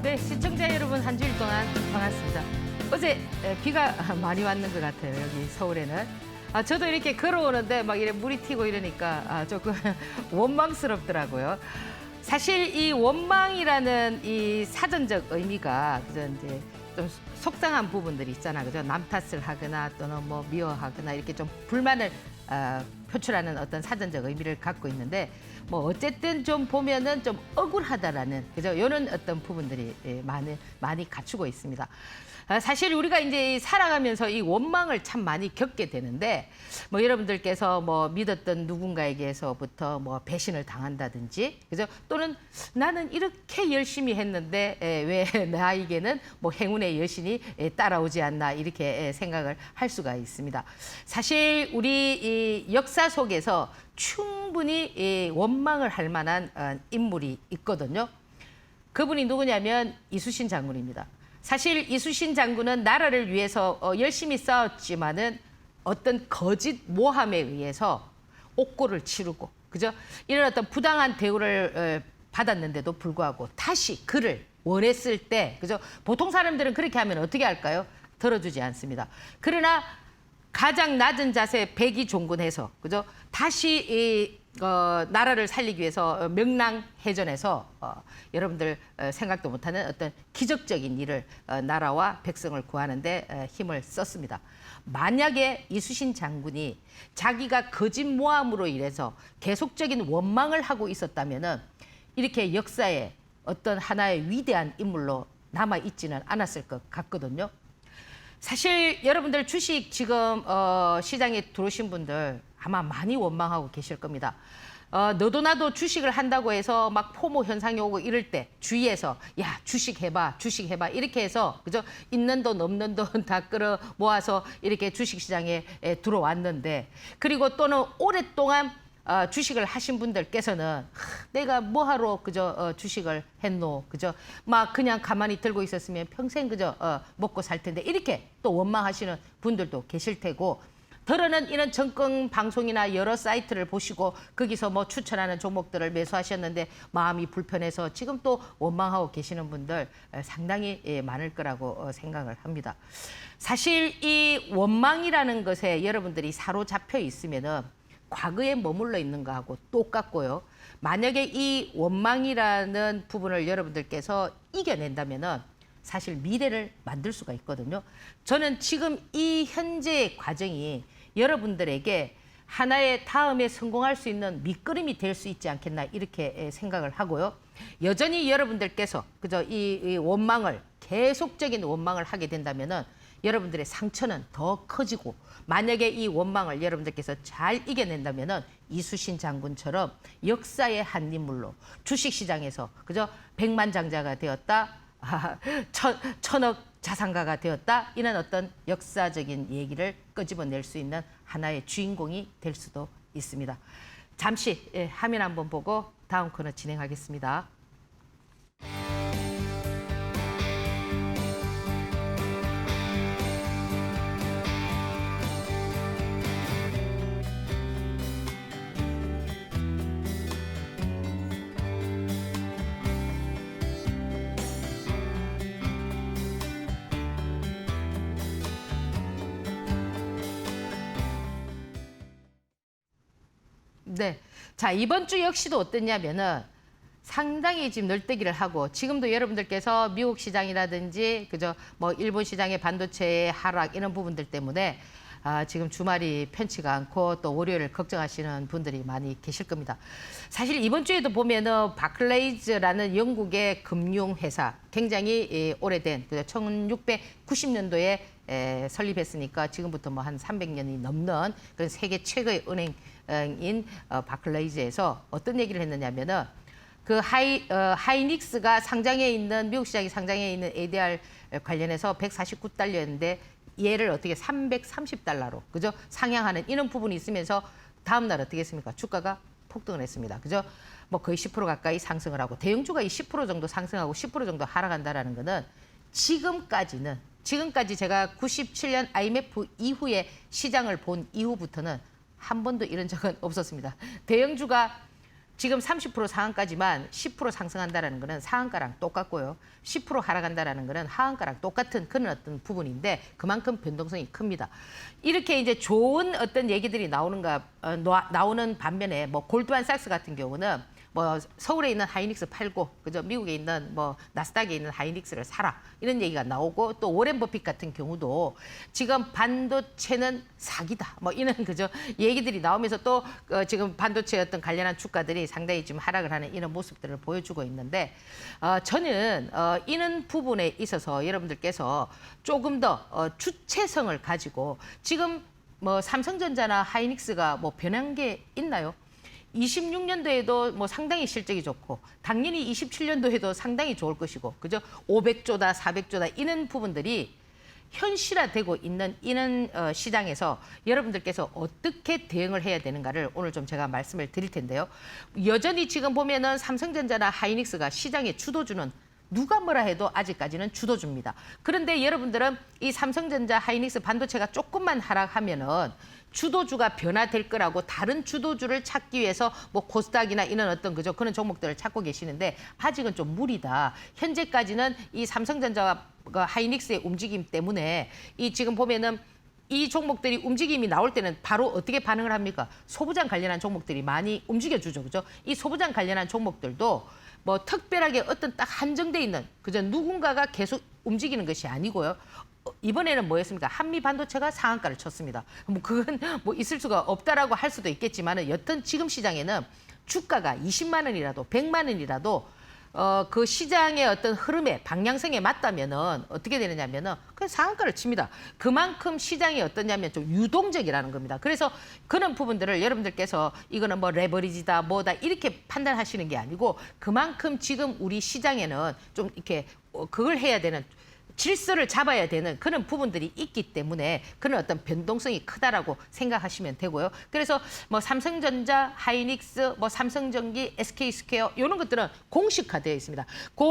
네, 시청자 여러분 한 주일 동안 반갑습니다. 어제 비가 많이 왔는 것 같아요, 여기 서울에는. 저도 이렇게 걸어오는데 막 이래 물이 튀고 이러니까 조금 원망스럽더라고요. 사실 이 원망이라는 이 사전적 의미가 그저 이제 좀 속상한 부분들이 있잖아, 그죠? 남 탓을 하거나 또는 뭐 미워하거나 이렇게 좀 불만을 표출하는 어떤 사전적 의미를 갖고 있는데 뭐 어쨌든 좀 보면은 좀 억울하다라는 그죠? 이런 어떤 부분들이 많이 갖추고 있습니다. 사실 우리가 이제 살아가면서 이 원망을 참 많이 겪게 되는데 뭐 여러분들께서 뭐 믿었던 누군가에게서부터 뭐 배신을 당한다든지 그죠? 또는 나는 이렇게 열심히 했는데 왜 나에게는 뭐 행운의 여신이 따라오지 않나 이렇게 생각을 할 수가 있습니다. 사실 우리 이 역사 속에서 충분히 원망을 할 만한 인물이 있거든요. 그분이 누구냐면 이순신 장군입니다. 사실 이순신 장군은 나라를 위해서 열심히 싸웠지만은 어떤 거짓 모함에 의해서 옥고를 치르고 그죠? 이런 어떤 부당한 대우를 받았는데도 불구하고 다시 그를 원했을 때 그죠? 보통 사람들은 그렇게 하면 어떻게 할까요? 들어주지 않습니다. 그러나 가장 낮은 자세 백의종군해서 그죠? 다시 나라를 살리기 위해서 명랑해전에서 여러분들 생각도 못하는 어떤 기적적인 일을 나라와 백성을 구하는데 힘을 썼습니다. 만약에 이순신 장군이 자기가 거짓 모함으로 인해서 계속적인 원망을 하고 있었다면은 이렇게 역사에 어떤 하나의 위대한 인물로 남아 있지는 않았을 것 같거든요. 사실 여러분들 주식 지금 시장에 들어오신 분들 아마 많이 원망하고 계실 겁니다. 너도 나도 주식을 한다고 해서 막 포모 현상이 오고 이럴 때 주위에서 야 주식 해봐 이렇게 해서 그죠? 있는 돈 없는 돈 다 끌어 모아서 이렇게 주식 시장에 들어왔는데 그리고 또는 오랫동안 주식을 하신 분들께서는 내가 뭐하러 그저 주식을 했노 그저 막 그냥 가만히 들고 있었으면 평생 그저 먹고 살 텐데 이렇게 또 원망하시는 분들도 계실 테고 더러는 이런 정권 방송이나 여러 사이트를 보시고 거기서 뭐 추천하는 종목들을 매수하셨는데 마음이 불편해서 지금 또 원망하고 계시는 분들 상당히 많을 거라고 생각을 합니다. 사실 이 원망이라는 것에 여러분들이 사로잡혀 있으면은 과거에 머물러 있는 거하고 똑같고요. 만약에 이 원망이라는 부분을 여러분들께서 이겨낸다면은 사실 미래를 만들 수가 있거든요. 저는 지금 이 현재의 과정이 여러분들에게 하나의 다음에 성공할 수 있는 밑거름이 될 수 있지 않겠나 이렇게 생각을 하고요. 여전히 여러분들께서 그저 이 원망을 계속적인 원망을 하게 된다면은 여러분들의 상처는 더 커지고 만약에 이 원망을 여러분들께서 잘 이겨낸다면은 이순신 장군처럼 역사의 한 인물로 주식시장에서 그저 백만장자가 되었다, 천억 자산가가 되었다 이런 어떤 역사적인 얘기를 끄집어낼 수 있는 하나의 주인공이 될 수도 있습니다. 잠시 화면 한번 보고 다음 코너 진행하겠습니다. 네. 자, 이번 주 역시도 어땠냐면은 상당히 지금 널뛰기를 하고 지금도 여러분들께서 미국 시장이라든지 그저 뭐 일본 시장의 반도체의 하락 이런 부분들 때문에 지금 주말이 편치가 않고 또 월요일을 걱정하시는 분들이 많이 계실 겁니다. 사실 이번 주에도 보면은 바클레이즈라는 영국의 금융회사 굉장히 오래된 1690년도에 설립했으니까 지금부터 뭐 한 300년이 넘는 그런 세계 최고의 은행인 바클레이즈에서 어떤 얘기를 했느냐면은 그 하이닉스가 상장해 있는 미국 시장에 상장해 있는 ADR 관련해서 149달러였는데 얘를 어떻게 330달러로 그죠? 상향하는 이런 부분이 있으면서 다음 날 어떻게 했습니까? 주가가 폭등을 했습니다. 그죠? 뭐 거의 10% 가까이 상승을 하고 대형주가 이 10% 정도 상승하고 10% 정도 하락한다라는 거는 지금까지 제가 97년 IMF 이후에 시장을 본 이후부터는 한 번도 이런 적은 없었습니다. 대형주가 지금 30% 상한가지만 10% 상승한다라는 거는 상한가랑 똑같고요. 10% 하락한다라는 거는 하한가랑 똑같은 그런 어떤 부분인데 그만큼 변동성이 큽니다. 이렇게 이제 좋은 어떤 얘기들이 나오는 반면에 뭐 골드만삭스 같은 경우는 뭐 서울에 있는 하이닉스 팔고 그죠 미국에 있는 뭐 나스닥에 있는 하이닉스를 사라 이런 얘기가 나오고 또 워렌 버핏 같은 경우도 지금 반도체는 사기다 뭐 이런 그죠 얘기들이 나오면서 또 지금 반도체 어떤 관련한 주가들이 상당히 지금 하락을 하는 이런 모습들을 보여주고 있는데 저는 이런 부분에 있어서 여러분들께서 조금 더 주체성을 가지고 지금 뭐 삼성전자나 하이닉스가 뭐 변한 게 있나요? 26년도에도 뭐 상당히 실적이 좋고 당연히 27년도에도 상당히 좋을 것이고 그죠? 500조다 400조다 이런 부분들이 현실화되고 있는 이런 시장에서 여러분들께서 어떻게 대응을 해야 되는가를 오늘 좀 제가 말씀을 드릴 텐데요. 여전히 지금 보면은 삼성전자나 하이닉스가 시장의 주도주는 누가 뭐라 해도 아직까지는 주도주입니다. 그런데 여러분들은 이 삼성전자, 하이닉스 반도체가 조금만 하락하면은 주도주가 변화될 거라고 다른 주도주를 찾기 위해서 뭐 코스닥이나 이런 어떤 그런 종목들을 찾고 계시는데 아직은 좀 무리다. 현재까지는 이 삼성전자와 하이닉스의 움직임 때문에 이 지금 보면은 이 종목들이 움직임이 나올 때는 바로 어떻게 반응을 합니까? 소부장 관련한 종목들이 많이 움직여주죠. 그죠? 이 소부장 관련한 종목들도 뭐 특별하게 어떤 딱 한정돼 있는 그저 누군가가 계속 움직이는 것이 아니고요. 이번에는 뭐였습니까? 한미 반도체가 상한가를 쳤습니다. 뭐 그건 뭐 있을 수가 없다라고 할 수도 있겠지만은 여튼 지금 시장에는 주가가 20만 원이라도 100만 원이라도 그 시장의 어떤 흐름에 방향성에 맞다면은 어떻게 되느냐면은 그냥 상한가를 칩니다. 그만큼 시장이 어떠냐면 좀 유동적이라는 겁니다. 그래서 그런 부분들을 여러분들께서 이거는 뭐 레버리지다 뭐다 이렇게 판단하시는 게 아니고 그만큼 지금 우리 시장에는 좀 이렇게 그걸 해야 되는 질서를 잡아야 되는 그런 부분들이 있기 때문에 그런 어떤 변동성이 크다라고 생각하시면 되고요. 그래서 뭐 삼성전자, 하이닉스, 뭐 삼성전기, SK스퀘어 이런 것들은 공식화되어 있습니다. 그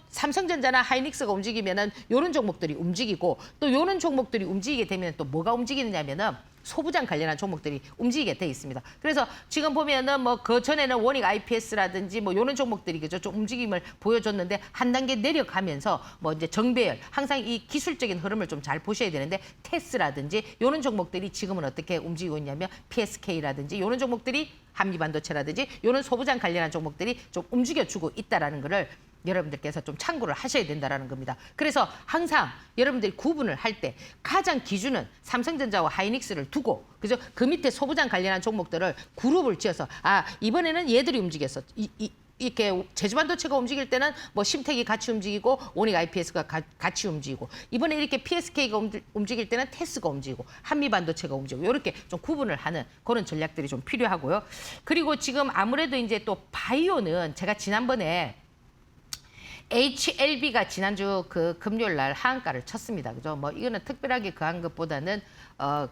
삼성전자나 하이닉스가 움직이면은 이런 종목들이 움직이고 또 이런 종목들이 움직이게 되면 또 뭐가 움직이느냐면은 소부장 관련한 종목들이 움직이게 돼 있습니다. 그래서 지금 보면은 뭐 그 전에는 원익 IPS라든지 뭐 이런 종목들이 그죠 좀 움직임을 보여줬는데 한 단계 내려가면서 뭐 이제 정배열 항상 이 기술적인 흐름을 좀 잘 보셔야 되는데 테스라든지 이런 종목들이 지금은 어떻게 움직이고 있냐면 PSK라든지 이런 종목들이 한미반도체라든지 이런 소부장 관련한 종목들이 좀 움직여주고 있다라는 거를 여러분들께서 좀 참고를 하셔야 된다는 겁니다. 그래서 항상 여러분들이 구분을 할 때 가장 기준은 삼성전자와 하이닉스를 두고 그죠? 그 밑에 소부장 관련한 종목들을 그룹을 지어서 이번에는 얘들이 움직였어. 이렇게 제주반도체가 움직일 때는 뭐 심택이 같이 움직이고 원익 IPS가 같이 움직이고 이번에 이렇게 PSK가 움직일 때는 테스가 움직이고 한미반도체가 움직이고 이렇게 좀 구분을 하는 그런 전략들이 좀 필요하고요. 그리고 지금 아무래도 이제 또 바이오는 제가 지난번에 HLB가 지난주 그 금요일 날 하한가를 쳤습니다. 그죠? 뭐 이거는 특별하게 그한 것보다는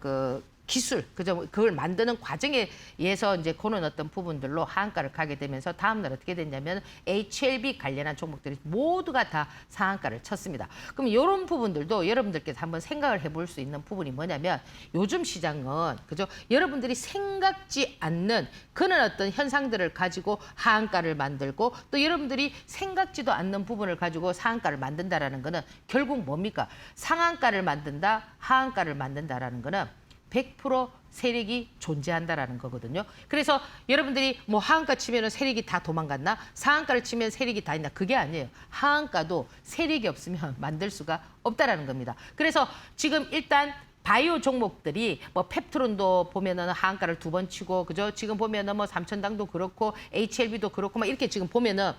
그 기술, 그죠? 그걸 만드는 과정에 의해서 이제 그런 어떤 부분들로 하한가를 가게 되면서 다음날 어떻게 됐냐면 HLB 관련한 종목들이 모두가 다 상한가를 쳤습니다. 그럼 이런 부분들도 여러분들께서 한번 생각을 해볼 수 있는 부분이 뭐냐면 요즘 시장은 그죠? 여러분들이 생각지 않는 그런 어떤 현상들을 가지고 하한가를 만들고 또 여러분들이 생각지도 않는 부분을 가지고 상한가를 만든다라는 거는 결국 뭡니까? 상한가를 만든다, 하한가를 만든다라는 거는 100% 세력이 존재한다라는 거거든요. 그래서 여러분들이 뭐 하한가 치면은 세력이 다 도망갔나? 상한가를 치면 세력이 다 있나? 그게 아니에요. 하한가도 세력이 없으면 만들 수가 없다라는 겁니다. 그래서 지금 일단 바이오 종목들이 뭐 펩트론도 보면은 하한가를 2번 치고 그죠? 지금 보면은 뭐 삼천당도 그렇고 HLB도 그렇고 막 이렇게 지금 보면은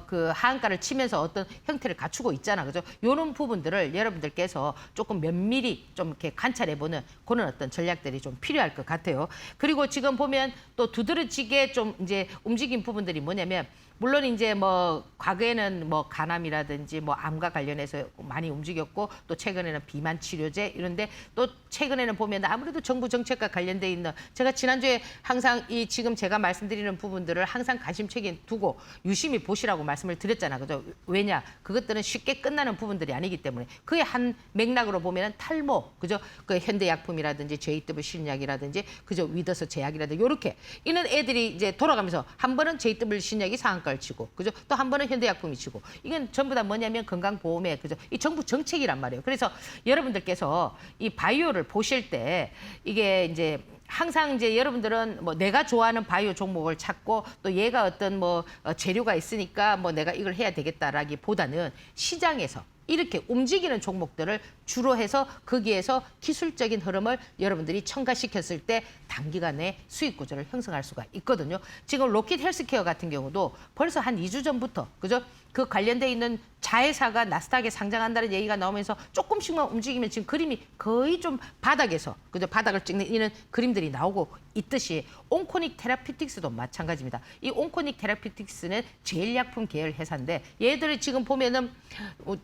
그 하한가를 치면서 어떤 형태를 갖추고 있잖아. 그죠? 요런 부분들을 여러분들께서 조금 면밀히 좀 이렇게 관찰해 보는 그런 어떤 전략들이 좀 필요할 것 같아요. 그리고 지금 보면 또 두드러지게 좀 이제 움직인 부분들이 뭐냐면 물론 이제 뭐 과거에는 뭐 간암이라든지 뭐 암과 관련해서 많이 움직였고 또 최근에는 비만 치료제 이런데 또 최근에는 보면 아무래도 정부 정책과 관련돼 있는 제가 지난주에 항상 이 지금 제가 말씀드리는 부분들을 항상 관심책에 두고 유심히 보시라고 말씀을 드렸잖아. 그죠? 왜냐? 그것들은 쉽게 끝나는 부분들이 아니기 때문에 그의 한 맥락으로 보면은 탈모, 그죠? 그 현대약품이라든지 JW 신약이라든지 그죠? 위더스 제약이라든지 요렇게 이런 애들이 이제 돌아가면서 한 번은 JW 신약이 상한가를 치고 그죠? 또 한 번은 현대약품이 치고 이건 전부 다 뭐냐면 건강보험에 그죠? 이 정부 정책이란 말이에요. 그래서 여러분들께서 이 바이오를 보실 때 이게 이제 항상 이제 여러분들은 뭐 내가 좋아하는 바이오 종목을 찾고 또 얘가 어떤 뭐 재료가 있으니까 뭐 내가 이걸 해야 되겠다라기보다는 시장에서 이렇게 움직이는 종목들을 주로 해서 거기에서 기술적인 흐름을 여러분들이 첨가시켰을 때 단기간에 수익 구조를 형성할 수가 있거든요. 지금 로킷 헬스케어 같은 경우도 벌써 한 2주 전부터 그죠? 그 관련돼 있는 자회사가 나스닥에 상장한다는 얘기가 나오면서 조금씩만 움직이면 지금 그림이 거의 좀 바닥에서 그죠? 바닥을 찍는 이런 그림들이 나오고 있듯이 온코닉 테라피틱스도 마찬가지입니다. 이 온코닉 테라피틱스는 제일약품 계열 회사인데 얘들을 지금 보면은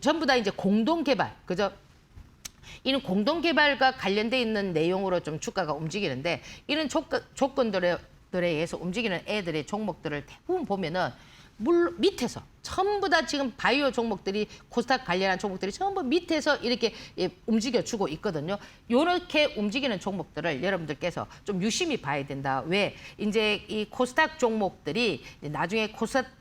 전부 다 이제 공동 개발 그죠? 이는 공동 개발과 관련돼 있는 내용으로 좀 주가가 움직이는데 이런 조건들에 의해서 움직이는 애들의 종목들을 대부분 보면은 물 밑에서 전부 다 지금 바이오 종목들이 코스닥 관련한 종목들이 전부 밑에서 이렇게 움직여주고 있거든요. 이렇게 움직이는 종목들을 여러분들께서 좀 유심히 봐야 된다. 왜? 이제 이 코스닥 종목들이 나중에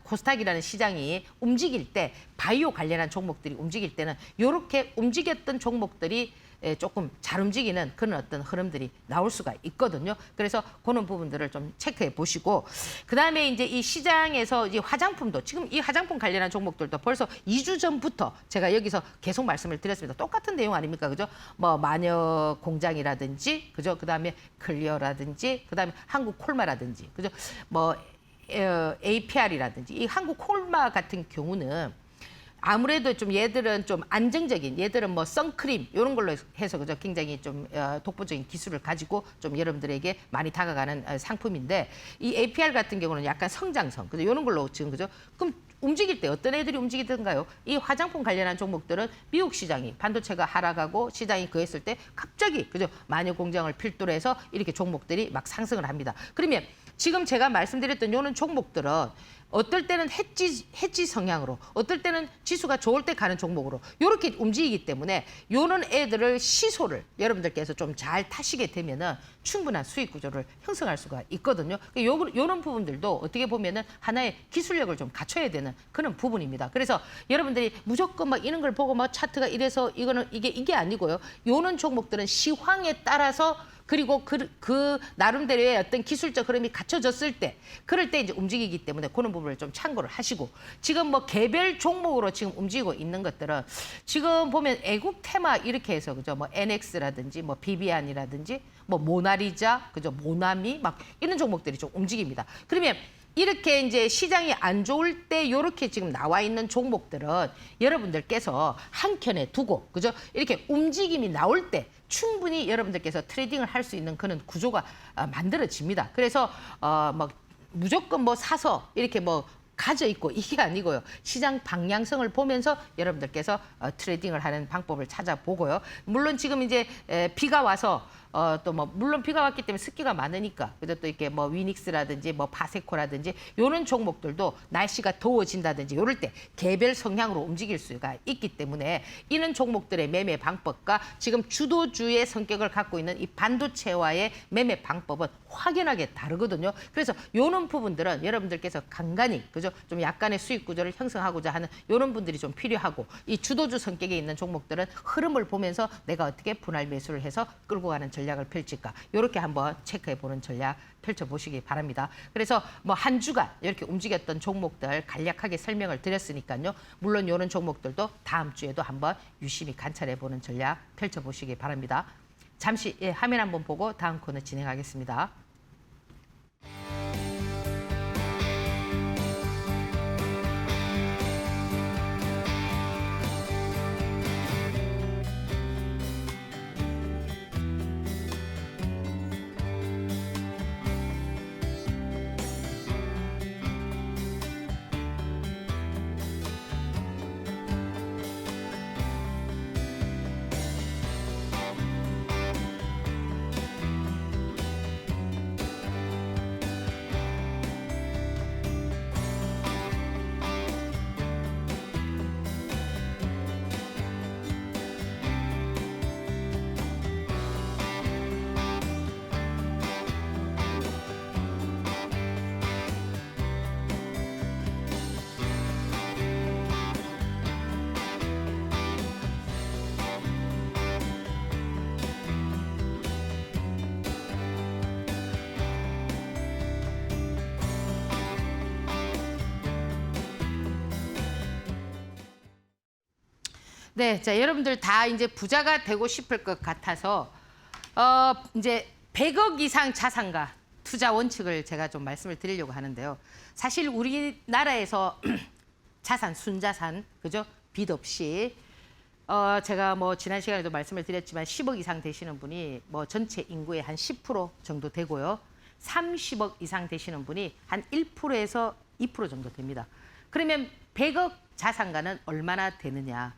코스닥이라는 시장이 움직일 때 바이오 관련한 종목들이 움직일 때는 이렇게 움직였던 종목들이 조금 잘 움직이는 그런 어떤 흐름들이 나올 수가 있거든요. 그래서 그런 부분들을 좀 체크해 보시고 그다음에 이제 이 시장에서 이 화장품도 지금 이 화장품 관련한 종목들도 벌써 2주 전부터 제가 여기서 계속 말씀을 드렸습니다. 똑같은 내용 아닙니까? 그죠? 뭐 마녀 공장이라든지 그죠? 그다음에 클리어라든지 그다음에 한국 콜마라든지 그죠? 뭐 APR이라든지 이 한국 콜마 같은 경우는 아무래도 좀 얘들은 좀 안정적인 얘들은 뭐 선크림 이런 걸로 해서 그죠 굉장히 좀 독보적인 기술을 가지고 좀 여러분들에게 많이 다가가는 상품인데 이 APR 같은 경우는 약간 성장성 그죠 이런 걸로 지금 그죠 그럼 움직일 때 어떤 애들이 움직이던가요? 이 화장품 관련한 종목들은 미국 시장이 반도체가 하락하고 시장이 그랬을 때 갑자기 그죠 마녀 공장을 필두로 해서 이렇게 종목들이 막 상승을 합니다. 그러면 지금 제가 말씀드렸던 요런 종목들은 어떨 때는 해지 성향으로, 어떨 때는 지수가 좋을 때 가는 종목으로 이렇게 움직이기 때문에 요런 애들을 시소를 여러분들께서 좀 잘 타시게 되면은 충분한 수익 구조를 형성할 수가 있거든요. 요런 부분들도 어떻게 보면은 하나의 기술력을 좀 갖춰야 되는 그런 부분입니다. 그래서 여러분들이 무조건 막 이런 걸 보고 막 차트가 이래서 이게 아니고요. 요런 종목들은 시황에 따라서 그리고 그 나름대로의 어떤 기술적 흐름이 갖춰졌을 때 그럴 때 이제 움직이기 때문에 그런 부분을 좀 참고를 하시고 지금 뭐 개별 종목으로 지금 움직이고 있는 것들은 지금 보면 애국 테마 이렇게 해서 그죠 뭐 NX라든지 뭐 비비안이라든지 뭐 모나리자 그죠 모나미 막 이런 종목들이 좀 움직입니다. 그러면 이렇게 이제 시장이 안 좋을 때 이렇게 지금 나와 있는 종목들은 여러분들께서 한 켠에 두고 그죠 이렇게 움직임이 나올 때 충분히 여러분들께서 트레이딩을 할 수 있는 그런 구조가 만들어집니다. 그래서 뭐 무조건 뭐 사서 이렇게 뭐 가져 있고 이게 아니고요. 시장 방향성을 보면서 여러분들께서 트레이딩을 하는 방법을 찾아보고요. 물론 지금 이제 비가 와서 또 뭐 물론 비가 왔기 때문에 습기가 많으니까 그죠 또 이렇게 뭐 위닉스라든지 뭐 파세코라든지 요런 종목들도 날씨가 더워진다든지 요럴 때 개별 성향으로 움직일 수가 있기 때문에 이런 종목들의 매매 방법과 지금 주도주의 성격을 갖고 있는 이 반도체와의 매매 방법은 확연하게 다르거든요. 그래서 요런 부분들은 여러분들께서 간간히 그죠 좀 약간의 수익 구조를 형성하고자 하는 요런 분들이 좀 필요하고 이 주도주 성격에 있는 종목들은 흐름을 보면서 내가 어떻게 분할 매수를 해서 끌고 가는 전략을 펼칠까 이렇게 한번 체크해 보는 전략 펼쳐보시기 바랍니다. 그래서 뭐 한 주간 이렇게 움직였던 종목들 간략하게 설명을 드렸으니까요. 물론 이런 종목들도 다음 주에도 한번 유심히 관찰해 보는 전략 펼쳐보시기 바랍니다. 잠시 화면 한번 보고 다음 코너 진행하겠습니다. 네, 자 여러분들 다 이제 부자가 되고 싶을 것 같아서 이제 100억 이상 자산가 투자 원칙을 제가 좀 말씀을 드리려고 하는데요. 사실 우리나라에서 자산, 순자산, 그죠? 빚 없이 제가 뭐 지난 시간에도 말씀을 드렸지만 10억 이상 되시는 분이 뭐 전체 인구의 한 10% 정도 되고요. 30억 이상 되시는 분이 한 1%에서 2% 정도 됩니다. 그러면 100억 자산가는 얼마나 되느냐?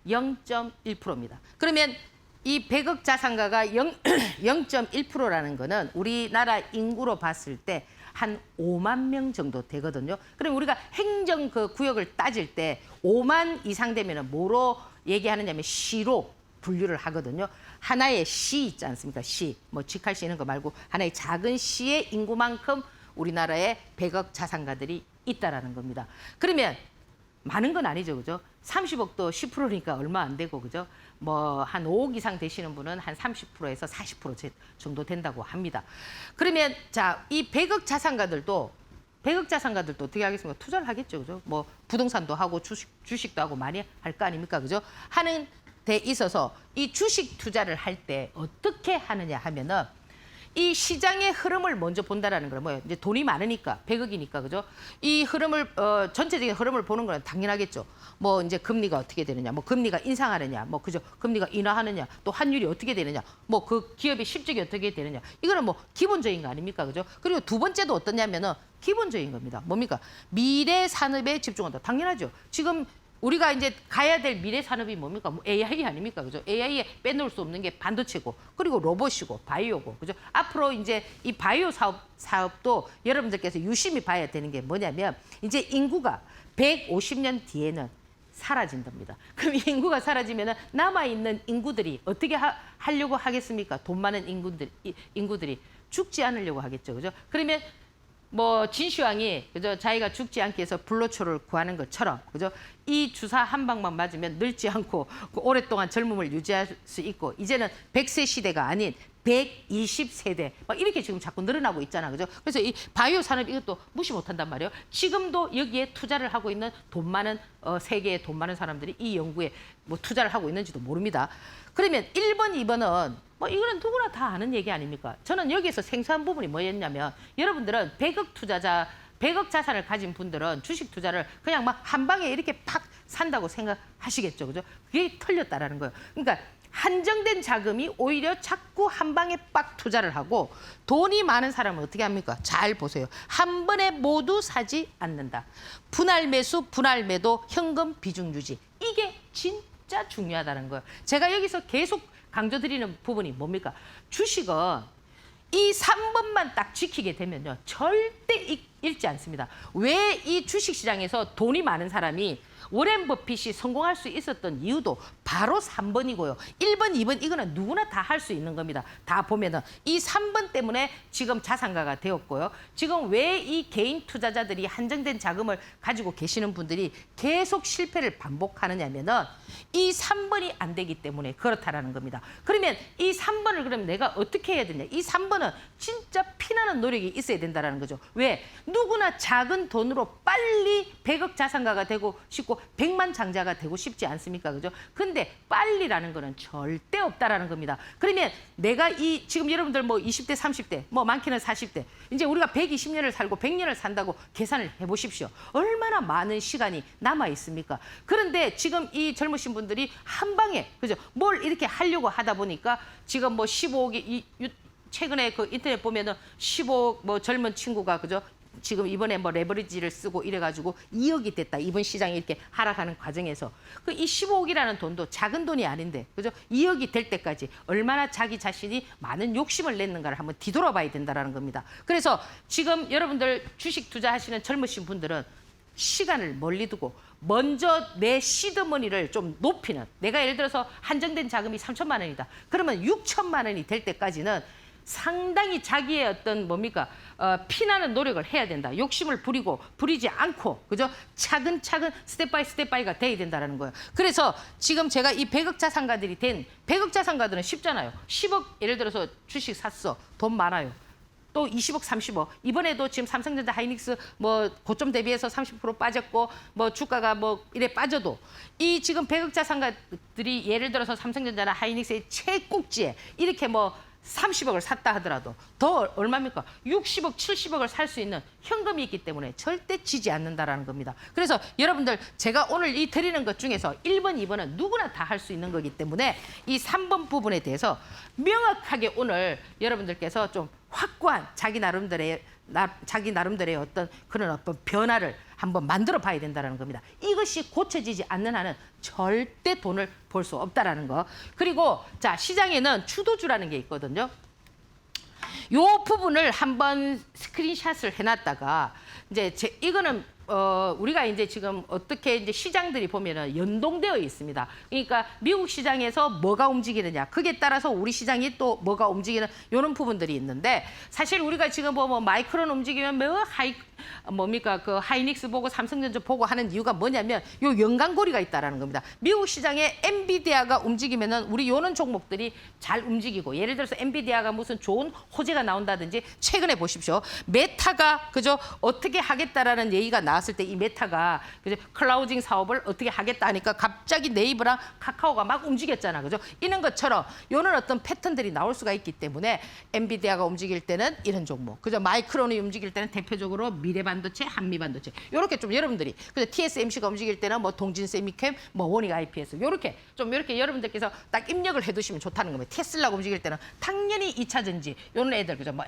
0.1%입니다. 그러면 이 100억 자산가가 0.1%라는 거는 우리나라 인구로 봤을 때 한 5만 명 정도 되거든요. 그럼 우리가 행정 그 구역을 따질 때 5만 이상 되면은 뭐로 얘기하느냐면 시로 분류를 하거든요. 하나의 시 있지 않습니까? 시, 뭐 직할시 이런 거 말고 하나의 작은 시의 인구만큼 우리나라에 100억 자산가들이 있다라는 겁니다. 그러면 많은 건 아니죠, 그죠? 30억도 10%니까 얼마 안 되고, 그죠? 뭐 한 5억 이상 되시는 분은 한 30%에서 40% 정도 된다고 합니다. 그러면 자, 이 100억 자산가들도 어떻게 하겠습니까? 투자를 하겠죠, 그죠? 뭐 부동산도 하고 주식도 하고 많이 할 거 아닙니까, 그죠? 하는 데 있어서 이 주식 투자를 할 때 어떻게 하느냐 하면은 이 시장의 흐름을 먼저 본다라는 거는 뭐예요? 이제 돈이 많으니까 100억이니까 그죠? 이 흐름을 전체적인 흐름을 보는 거는 당연하겠죠. 뭐 이제 금리가 어떻게 되느냐, 뭐 금리가 인상하느냐, 뭐 그죠? 금리가 인하하느냐, 또 환율이 어떻게 되느냐, 뭐 그 기업의 실적이 어떻게 되느냐. 이거는 뭐 기본적인 거 아닙니까, 그죠? 그리고 두 번째도 어떠냐면은 기본적인 겁니다. 뭡니까? 미래 산업에 집중한다. 당연하죠. 지금 우리가 이제 가야 될 미래 산업이 뭡니까? 뭐 AI 아닙니까? 그죠? AI에 빼놓을 수 없는 게 반도체고, 그리고 로봇이고, 바이오고, 그죠? 앞으로 이제 이 바이오 사업도 여러분들께서 유심히 봐야 되는 게 뭐냐면, 이제 인구가 150년 뒤에는 사라진답니다. 그럼 인구가 사라지면은 남아있는 인구들이 어떻게 하려고 하겠습니까? 돈 많은 인구들이 죽지 않으려고 하겠죠. 그죠? 그러면 뭐 진시황이 그죠 자기가 죽지 않기 위해서 불로초를 구하는 것처럼 그죠 이 주사 한 방만 맞으면 늙지 않고 오랫동안 젊음을 유지할 수 있고 이제는 100세 시대가 아닌 120세대 막 이렇게 지금 자꾸 늘어나고 있잖아 그죠 그래서 이 바이오 산업 이것도 무시 못한단 말이에요. 지금도 여기에 투자를 하고 있는 돈 많은 세계의 돈 많은 사람들이 이 연구에 뭐 투자를 하고 있는지도 모릅니다. 그러면 1번, 2번은 뭐 이거는 누구나 다 아는 얘기 아닙니까? 저는 여기에서 생소한 부분이 뭐였냐면 여러분들은 100억 자산을 가진 분들은 주식 투자를 그냥 막 한 방에 이렇게 팍 산다고 생각하시겠죠. 그죠? 그게 틀렸다라는 거예요. 그러니까 한정된 자금이 오히려 자꾸 한 방에 빡 투자를 하고 돈이 많은 사람은 어떻게 합니까? 잘 보세요. 한 번에 모두 사지 않는다. 분할 매수, 분할 매도, 현금 비중 유지. 이게 진짜 중요하다는 거예요. 제가 여기서 계속 강조드리는 부분이 뭡니까? 주식은 이 3번만 딱 지키게 되면요. 절대 잃지 않습니다. 왜 이 주식시장에서 돈이 많은 사람이 워렌 버핏이 성공할 수 있었던 이유도 바로 3번이고요. 1번, 2번 이거는 누구나 다 할 수 있는 겁니다. 다 보면은 이 3번 때문에 지금 자산가가 되었고요. 지금 왜 이 개인 투자자들이 한정된 자금을 가지고 계시는 분들이 계속 실패를 반복하느냐면은 이 3번이 안 되기 때문에 그렇다라는 겁니다. 그러면 이 3번을 그럼 내가 어떻게 해야 되냐? 이 3번은 진짜 피나는 노력이 있어야 된다라는 거죠. 왜? 누구나 작은 돈으로 빨리 100억 자산가가 되고 싶고 100만 장자가 되고 싶지 않습니까? 그죠? 근데 빨리라는 거는 절대 없다라는 겁니다. 그러면 내가 지금 여러분들 뭐 20대, 30대, 뭐 많게는 40대, 이제 우리가 120년을 살고 100년을 산다고 계산을 해보십시오. 얼마나 많은 시간이 남아 있습니까? 그런데 지금 이 젊으신 분들이 한 방에, 그죠? 뭘 이렇게 하려고 하다 보니까 지금 뭐 15억이, 최근에 그 인터넷 보면은 15억 뭐 젊은 친구가, 그죠? 지금 이번에 뭐 레버리지를 쓰고 이래가지고 2억이 됐다. 이번 시장이 이렇게 하락하는 과정에서 그 이 15억이라는 돈도 작은 돈이 아닌데, 그죠? 2억이 될 때까지 얼마나 자기 자신이 많은 욕심을 냈는가를 한번 뒤돌아봐야 된다라는 겁니다. 그래서 지금 여러분들 주식 투자하시는 젊으신 분들은 시간을 멀리 두고 먼저 내 시드머니를 좀 높이는, 내가 예를 들어서 한정된 자금이 3천만 원이다. 그러면 6천만 원이 될 때까지는 상당히 자기의 어떤 뭡니까 피나는 노력을 해야 된다. 욕심을 부리지 않고 그죠? 차근차근 스텝 바이 스텝바이가 돼야 된다는 거예요. 그래서 지금 제가 이 100억 자산가들이 된 100억 자산가들은 쉽잖아요. 10억 예를 들어서 주식 샀어. 돈 많아요. 또 20억, 30억. 이번에도 지금 삼성전자 하이닉스 뭐 고점 대비해서 30% 빠졌고 뭐 주가가 뭐 이래 빠져도 이 지금 100억 자산가들이 예를 들어서 삼성전자나 하이닉스의 최꼭지에 이렇게 뭐 30억을 샀다 하더라도 더 얼마입니까? 60억, 70억을 살 수 있는 현금이 있기 때문에 절대 지지 않는다라는 겁니다. 그래서 여러분들 제가 오늘 이 드리는 것 중에서 1번, 2번은 누구나 다 할 수 있는 거기 때문에 이 3번 부분에 대해서 명확하게 오늘 여러분들께서 좀 확고한 자기 나름대로의 어떤 그런 어떤 변화를 한번 만들어 봐야 된다는 겁니다. 이것이 고쳐지지 않는 한은 절대 돈을 벌 수 없다라는 거. 그리고 자, 시장에는 주도주라는 게 있거든요. 요 부분을 한번 스크린샷을 해놨다가 이제 이거는 우리가 이제 지금 어떻게 이제 시장들이 보면은 연동되어 있습니다. 그러니까 미국 시장에서 뭐가 움직이느냐, 그게 따라서 우리 시장이 또 뭐가 움직이는 이런 부분들이 있는데 사실 우리가 지금 뭐 마이크론 움직이면 그 하이닉스 보고 삼성전자 보고 하는 이유가 뭐냐면 요 연관고리가 있다라는 겁니다. 미국 시장에 엔비디아가 움직이면은 우리 요런 종목들이 잘 움직이고 예를 들어서 엔비디아가 무슨 좋은 호재가 나온다든지 최근에 보십시오. 메타가 그죠 어떻게 하겠다라는 얘기가 나왔을 때 이 메타가 그죠 클라우딩 사업을 어떻게 하겠다 하니까 갑자기 네이버랑 카카오가 막 움직였잖아. 그죠? 이런 것처럼 요런 어떤 패턴들이 나올 수가 있기 때문에 엔비디아가 움직일 때는 이런 종목. 그죠? 마이크론이 움직일 때는 대표적으로 미래반도체, 한미반도체. 요렇게 좀 여러분들이 그죠? TSMC가 움직일 때는 뭐 동진세미캠, 뭐 원익 IPS 요렇게 좀 이렇게 여러분들께서 딱 입력을 해 두시면 좋다는 겁니다. 테슬라가 움직일 때는 당연히 2차 전지 요런 애들 그죠? 뭐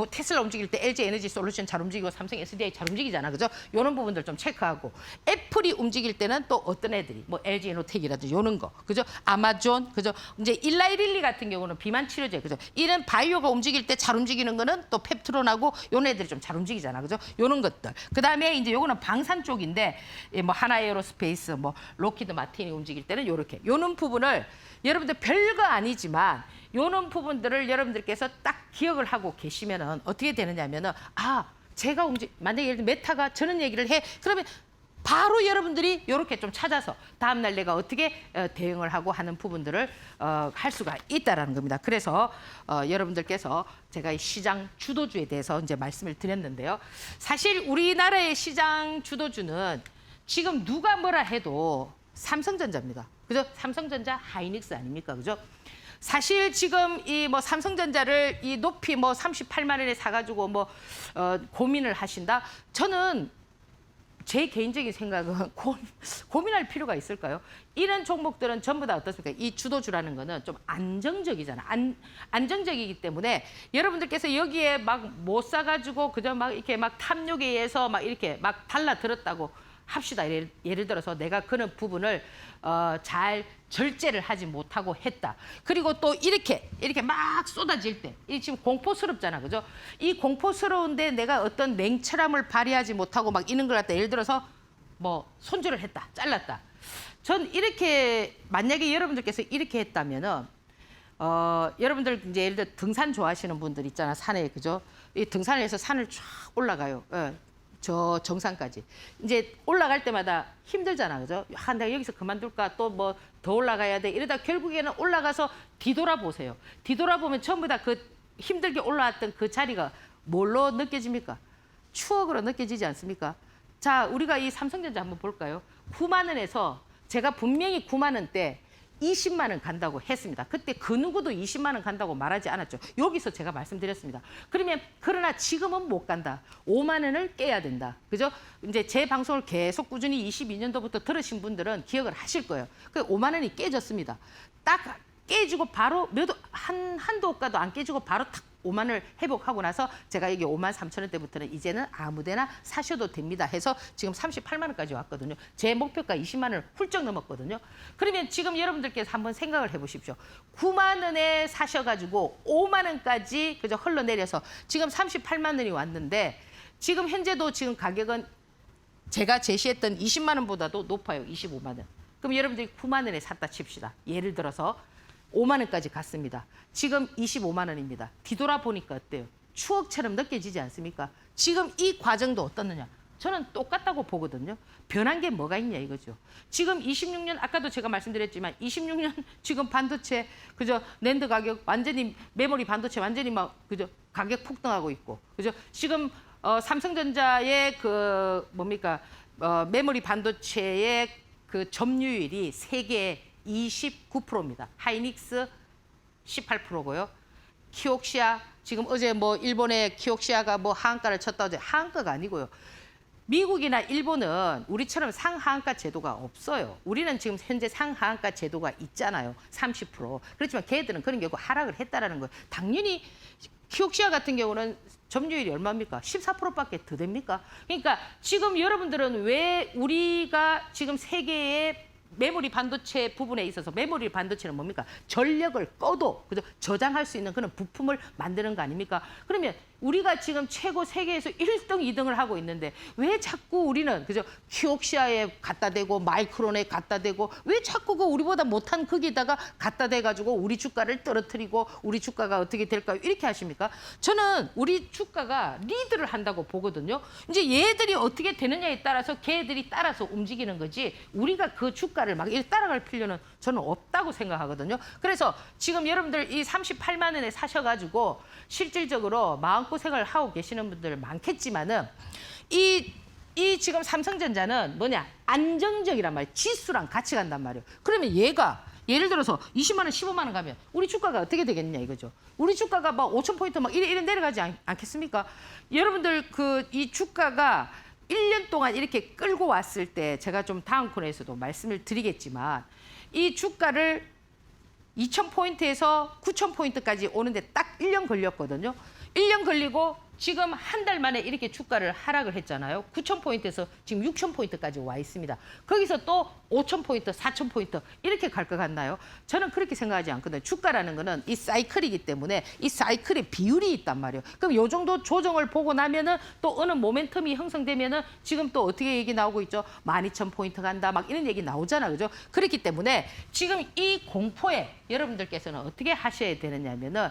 테슬라 움직일 때 LG 에너지 솔루션 잘 움직이고 삼성 SDI 잘 움직이잖아. 그죠? 요런 부분들 좀 체크하고 애플이 움직일 때는 또 어떤 애들이 뭐 LG 에노텍이라든지 요런 거. 그죠? 아마존 그죠? 이제 일라이릴리 같은 경우는 비만 치료제 그죠? 이런 바이오가 움직일 때 잘 움직이는 거는 또 펩트론하고 요런 애들이 좀 잘 움직이잖아. 그죠? 요런 것들. 그다음에 이제 요거는 방산 쪽인데 뭐 하나에어로스페이스 뭐 로키드 마틴이 움직일 때는 요렇게. 요런 부분을 여러분들 별거 아니지만 요런 부분들을 여러분들께서 딱 기억을 하고 계시면은 어떻게 되느냐면은 제가 만약에 예를 들면 메타가 저런 얘기를 해. 그러면 바로 여러분들이 이렇게 좀 찾아서 다음날 내가 어떻게 대응을 하고 하는 부분들을 할 수가 있다라는 겁니다. 그래서 여러분들께서 제가 이 시장 주도주에 대해서 이제 말씀을 드렸는데요. 사실 우리나라의 시장 주도주는 지금 누가 뭐라 해도 삼성전자입니다. 그죠? 삼성전자 하이닉스 아닙니까? 그죠? 사실 지금 이 뭐 삼성전자를 이 높이 뭐 38만 원에 사가지고 뭐 고민을 하신다. 저는 제 개인적인 생각은 고민할 필요가 있을까요? 이런 종목들은 전부 다 어떻습니까? 이 주도주라는 거는 좀 안정적이잖아. 안정적이기 때문에 여러분들께서 여기에 막 못 사가지고 그저 막 이렇게 막 탐욕에 의해서 막 이렇게 막 달라들었다고 합시다. 예를 들어서 내가 그런 부분을 잘 절제를 하지 못하고 했다. 그리고 또 이렇게 막 쏟아질 때, 이 지금 공포스럽잖아, 그죠? 이 공포스러운데 내가 어떤 냉철함을 발휘하지 못하고 막 이런 걸 갖다 예를 들어서 뭐 손질을 했다, 잘랐다. 전 이렇게 만약에 여러분들께서 이렇게 했다면은 여러분들 이제 예를 들어 등산 좋아하시는 분들 있잖아, 산에 그죠? 이 등산을 해서 산을 쫙 올라가요. 저 정상까지. 이제 올라갈 때마다 힘들잖아, 그죠? 내가 여기서 그만둘까? 또 뭐 더 올라가야 돼. 이러다 결국에는 올라가서 뒤돌아보세요. 뒤돌아보면 전부 다 그 힘들게 올라왔던 그 자리가 뭘로 느껴집니까? 추억으로 느껴지지 않습니까? 자, 우리가 이 삼성전자 한번 볼까요? 9만 원에서 제가 분명히 9만 원대 20만 원 간다고 했습니다. 그때 그 누구도 20만 원 간다고 말하지 않았죠. 여기서 제가 말씀드렸습니다. 그러나 지금은 못 간다. 5만 원을 깨야 된다. 그죠? 이제 제 방송을 계속 꾸준히 22년도부터 들으신 분들은 기억을 하실 거예요. 그 5만 원이 깨졌습니다. 딱 깨지고 바로 한도 호가도 안 깨지고 바로 탁 5만 원을 회복하고 나서 제가 여기 5만 3천 원대부터는 이제는 아무데나 사셔도 됩니다 해서 지금 38만 원까지 왔거든요. 제 목표가 20만 원을 훌쩍 넘었거든요. 그러면 지금 여러분들께서 한번 생각을 해보십시오. 9만 원에 사셔가지고 5만 원까지 그저 흘러내려서 지금 38만 원이 왔는데 지금 현재도 지금 가격은 제가 제시했던 20만 원보다도 높아요. 25만 원. 그럼 여러분들이 9만 원에 샀다 칩시다. 예를 들어서 5만 원까지 갔습니다. 지금 25만 원입니다. 뒤돌아보니까 어때요? 추억처럼 느껴지지 않습니까? 지금 이 과정도 어떻느냐? 저는 똑같다고 보거든요. 변한 게 뭐가 있냐 이거죠. 지금 26년 아까도 제가 말씀드렸지만 26년 지금 반도체 그죠 낸드 가격 완전히 메모리 반도체 완전히 막 그죠 가격 폭등하고 있고 그죠 지금 삼성전자의 그 뭡니까 메모리 반도체의 그 점유율이 세계 29%입니다. 하이닉스 18%고요. 키옥시아 지금 어제 뭐 일본의 키옥시아가 뭐 하한가를 쳤다 어제 하한가가 아니고요. 미국이나 일본은 우리처럼 상하한가 제도가 없어요. 우리는 지금 현재 상하한가 제도가 있잖아요. 30%. 그렇지만 걔들은 그런 경우 하락을 했다라는 거예요. 당연히 키옥시아 같은 경우는 점유율이 얼마입니까? 14%밖에 더 됩니까? 그러니까 지금 여러분들은 왜 우리가 지금 세계의 메모리 반도체 부분에 있어서 메모리 반도체는 뭡니까? 전력을 꺼도 그죠? 저장할 수 있는 그런 부품을 만드는 거 아닙니까? 그러면 우리가 지금 최고 세계에서 1등, 2등을 하고 있는데 왜 자꾸 우리는 그죠? 키옥시아에 갖다 대고 마이크론에 갖다 대고 왜 자꾸 그 우리보다 못한 거기다가 갖다 대가지고 우리 주가를 떨어뜨리고 우리 주가가 어떻게 될까요? 이렇게 하십니까? 저는 우리 주가가 리드를 한다고 보거든요. 이제 얘들이 어떻게 되느냐에 따라서 걔들이 따라서 움직이는 거지 우리가 그 주가를 막 이렇게 따라갈 필요는 저는 없다고 생각하거든요. 그래서 지금 여러분들 이 38만 원에 사셔가지고 실질적으로 마음고생을 하고 계시는 분들 많겠지만은 이 지금 삼성전자는 뭐냐 안정적이란 말이에요. 지수랑 같이 간단 말이에요. 그러면 얘가 예를 들어서 20만 원, 15만 원 가면 우리 주가가 어떻게 되겠냐 이거죠. 우리 주가가 막 5,000포인트 막 이래 내려가지 않겠습니까? 여러분들 그 이 주가가 1년 동안 이렇게 끌고 왔을 때 제가 좀 다음 코너에서도 말씀을 드리겠지만 이 주가를 2,000포인트에서 9,000포인트까지 오는데 딱 1년 걸렸거든요. 1년 걸리고 지금 한 달 만에 이렇게 주가를 하락을 했잖아요. 9,000포인트에서 지금 6,000포인트까지 와 있습니다. 거기서 또 5,000포인트, 4,000포인트 이렇게 갈 것 같나요? 저는 그렇게 생각하지 않거든요. 주가라는 거는 이 사이클이기 때문에 이 사이클의 비율이 있단 말이에요. 그럼 요 정도 조정을 보고 나면은 또 어느 모멘텀이 형성되면은 지금 또 어떻게 얘기 나오고 있죠? 12,000포인트 간다 막 이런 얘기 나오잖아. 그죠? 그렇기 때문에 지금 이 공포에 여러분들께서는 어떻게 하셔야 되느냐면은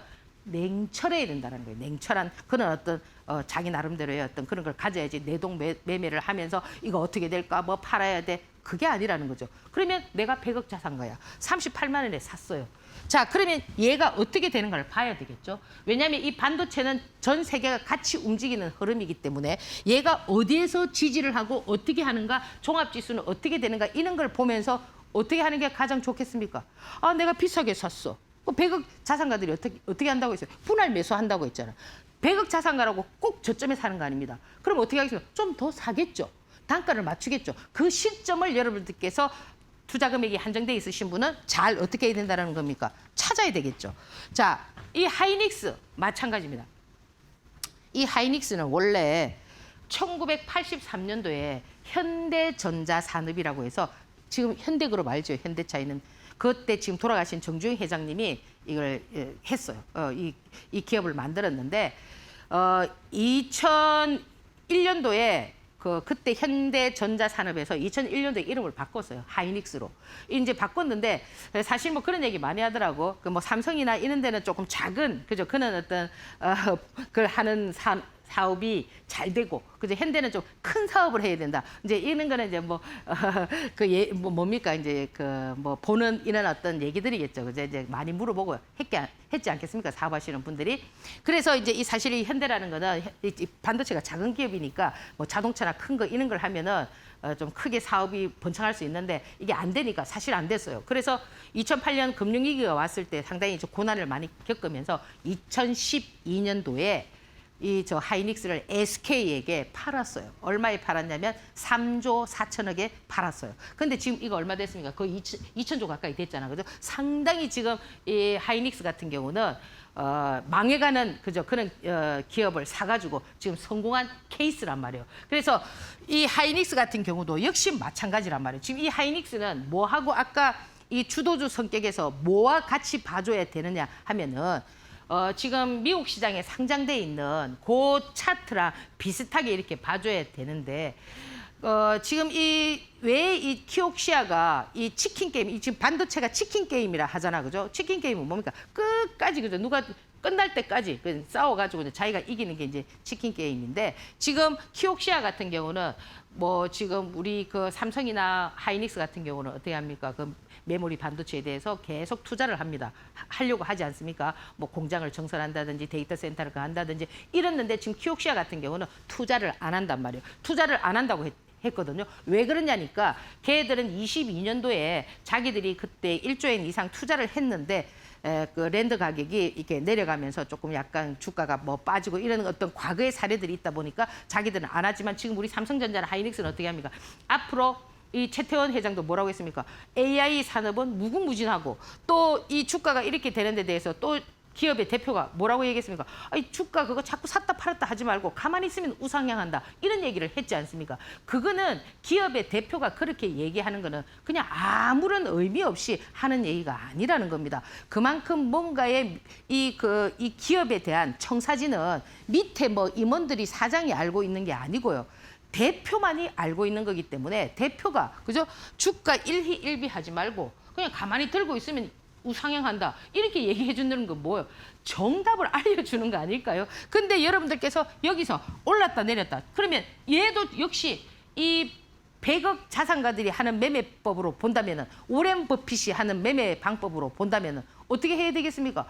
냉철해야 된다는 거예요. 냉철한 그런 어떤 자기 나름대로의 어떤 그런 걸 가져야지 내동 매매를 하면서 이거 어떻게 될까 뭐 팔아야 돼 그게 아니라는 거죠. 그러면 내가 100억 자산가야. 38만 원에 샀어요. 자 그러면 얘가 어떻게 되는 걸 봐야 되겠죠. 왜냐하면 이 반도체는 전 세계가 같이 움직이는 흐름이기 때문에 얘가 어디에서 지지를 하고 어떻게 하는가 종합지수는 어떻게 되는가 이런 걸 보면서 어떻게 하는 게 가장 좋겠습니까? 아 내가 비싸게 샀어. 100억 자산가들이 어떻게 한다고 했어요? 분할 매수한다고 했잖아. 100억 자산가라고 꼭 저점에 사는 거 아닙니다. 그럼 어떻게 하겠습니까? 좀 더 사겠죠. 단가를 맞추겠죠. 그 시점을 여러분들께서 투자 금액이 한정돼 있으신 분은 잘 어떻게 해야 된다는 겁니까? 찾아야 되겠죠. 자, 이 하이닉스 마찬가지입니다. 이 하이닉스는 원래 1983년도에 현대전자산업이라고 해서 지금 현대그룹 알죠? 현대차이는 그때 지금 돌아가신 정주영 회장님이 이걸 했어요. 이 기업을 만들었는데 2001년도에 그때 현대전자산업에서 2001년도에 이름을 바꿨어요. 하이닉스로. 이제 바꿨는데 사실 뭐 그런 얘기 많이 하더라고. 그 뭐 삼성이나 이런 데는 조금 작은 그죠? 그런 어떤 그걸 하는 사업이 잘 되고 그죠 현대는 좀 큰 사업을 해야 된다. 이제 이런 거는 이제 뭡니까 이제 뭐 보는 이런 어떤 얘기들이겠죠. 그죠 이제 많이 물어보고 했지 않겠습니까? 사업하시는 분들이. 그래서 이제 이 사실 이 현대라는 거는 이 반도체가 작은 기업이니까 뭐 자동차나 큰 거 이런 걸 하면은 좀 크게 사업이 번창할 수 있는데 이게 안 되니까 사실 안 됐어요. 그래서 2008년 금융위기가 왔을 때 상당히 좀 고난을 많이 겪으면서 2012년도에 이 하이닉스를 SK에게 팔았어요. 얼마에 팔았냐면 3조 4천억에 팔았어요. 근데 지금 이거 얼마 됐습니까? 거의 2천조 가까이 됐잖아. 그죠? 상당히 지금 이 하이닉스 같은 경우는 망해가는 그런 기업을 사가지고 지금 성공한 케이스란 말이에요. 그래서 이 하이닉스 같은 경우도 역시 마찬가지란 말이에요. 지금 이 하이닉스는 뭐하고 아까 이 주도주 성격에서 뭐와 같이 봐줘야 되느냐 하면은 지금 미국 시장에 상장돼 있는 그 차트랑 비슷하게 이렇게 봐줘야 되는데 지금 왜 이 키옥시아가 이 치킨 게임, 지금 반도체가 치킨 게임이라 하잖아, 그죠? 치킨 게임은 뭡니까? 끝까지 그죠? 누가 끝날 때까지 싸워가지고 이제 자기가 이기는 게 이제 치킨 게임인데 지금 키옥시아 같은 경우는 뭐 지금 우리 그 삼성이나 하이닉스 같은 경우는 어떻게 합니까? 그 메모리 반도체에 대해서 계속 투자를 합니다. 하려고 하지 않습니까? 뭐 공장을 정설한다든지 데이터 센터를 한다든지 이랬는데 지금 키옥시아 같은 경우는 투자를 안 한단 말이에요. 투자를 안 한다고 했거든요. 왜 그러냐니까 걔들은 22년도에 자기들이 그때 1조 엔 이상 투자를 했는데 그 랜드 가격이 이렇게 내려가면서 조금 약간 주가가 뭐 빠지고 이런 어떤 과거의 사례들이 있다 보니까 자기들은 안 하지만 지금 우리 삼성전자나 하이닉스는 어떻게 합니까? 앞으로 이 최태원 회장도 뭐라고 했습니까? AI 산업은 무궁무진하고 또 이 주가가 이렇게 되는 데 대해서 또 기업의 대표가 뭐라고 얘기했습니까? 아니, 주가 그거 자꾸 샀다 팔았다 하지 말고 가만히 있으면 우상향한다. 이런 얘기를 했지 않습니까? 그거는 기업의 대표가 그렇게 얘기하는 거는 그냥 아무런 의미 없이 하는 얘기가 아니라는 겁니다. 그만큼 뭔가의 이 기업에 대한 청사진은 밑에 뭐 임원들이 사장이 알고 있는 게 아니고요. 대표만이 알고 있는 거기 때문에 대표가 그죠? 주가 일희일비하지 말고 그냥 가만히 들고 있으면 우상향한다. 이렇게 얘기해 주는 건 뭐예요? 정답을 알려주는 거 아닐까요? 근데 여러분들께서 여기서 올랐다 내렸다. 그러면 얘도 역시 이 100억 자산가들이 하는 매매법으로 본다면은 오렌 버핏이 하는 매매 방법으로 본다면은 어떻게 해야 되겠습니까?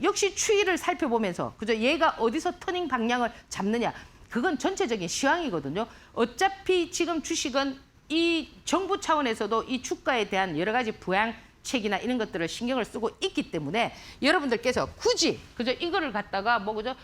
역시 추이를 살펴보면서 그죠? 얘가 어디서 터닝 방향을 잡느냐. 그건 전체적인 시황이거든요. 어차피 지금 주식은 이 정부 차원에서도 이 주가에 대한 여러 가지 부양책이나 이런 것들을 신경을 쓰고 있기 때문에 여러분들께서 굳이 그죠 이거를 갖다가 뭐 그죠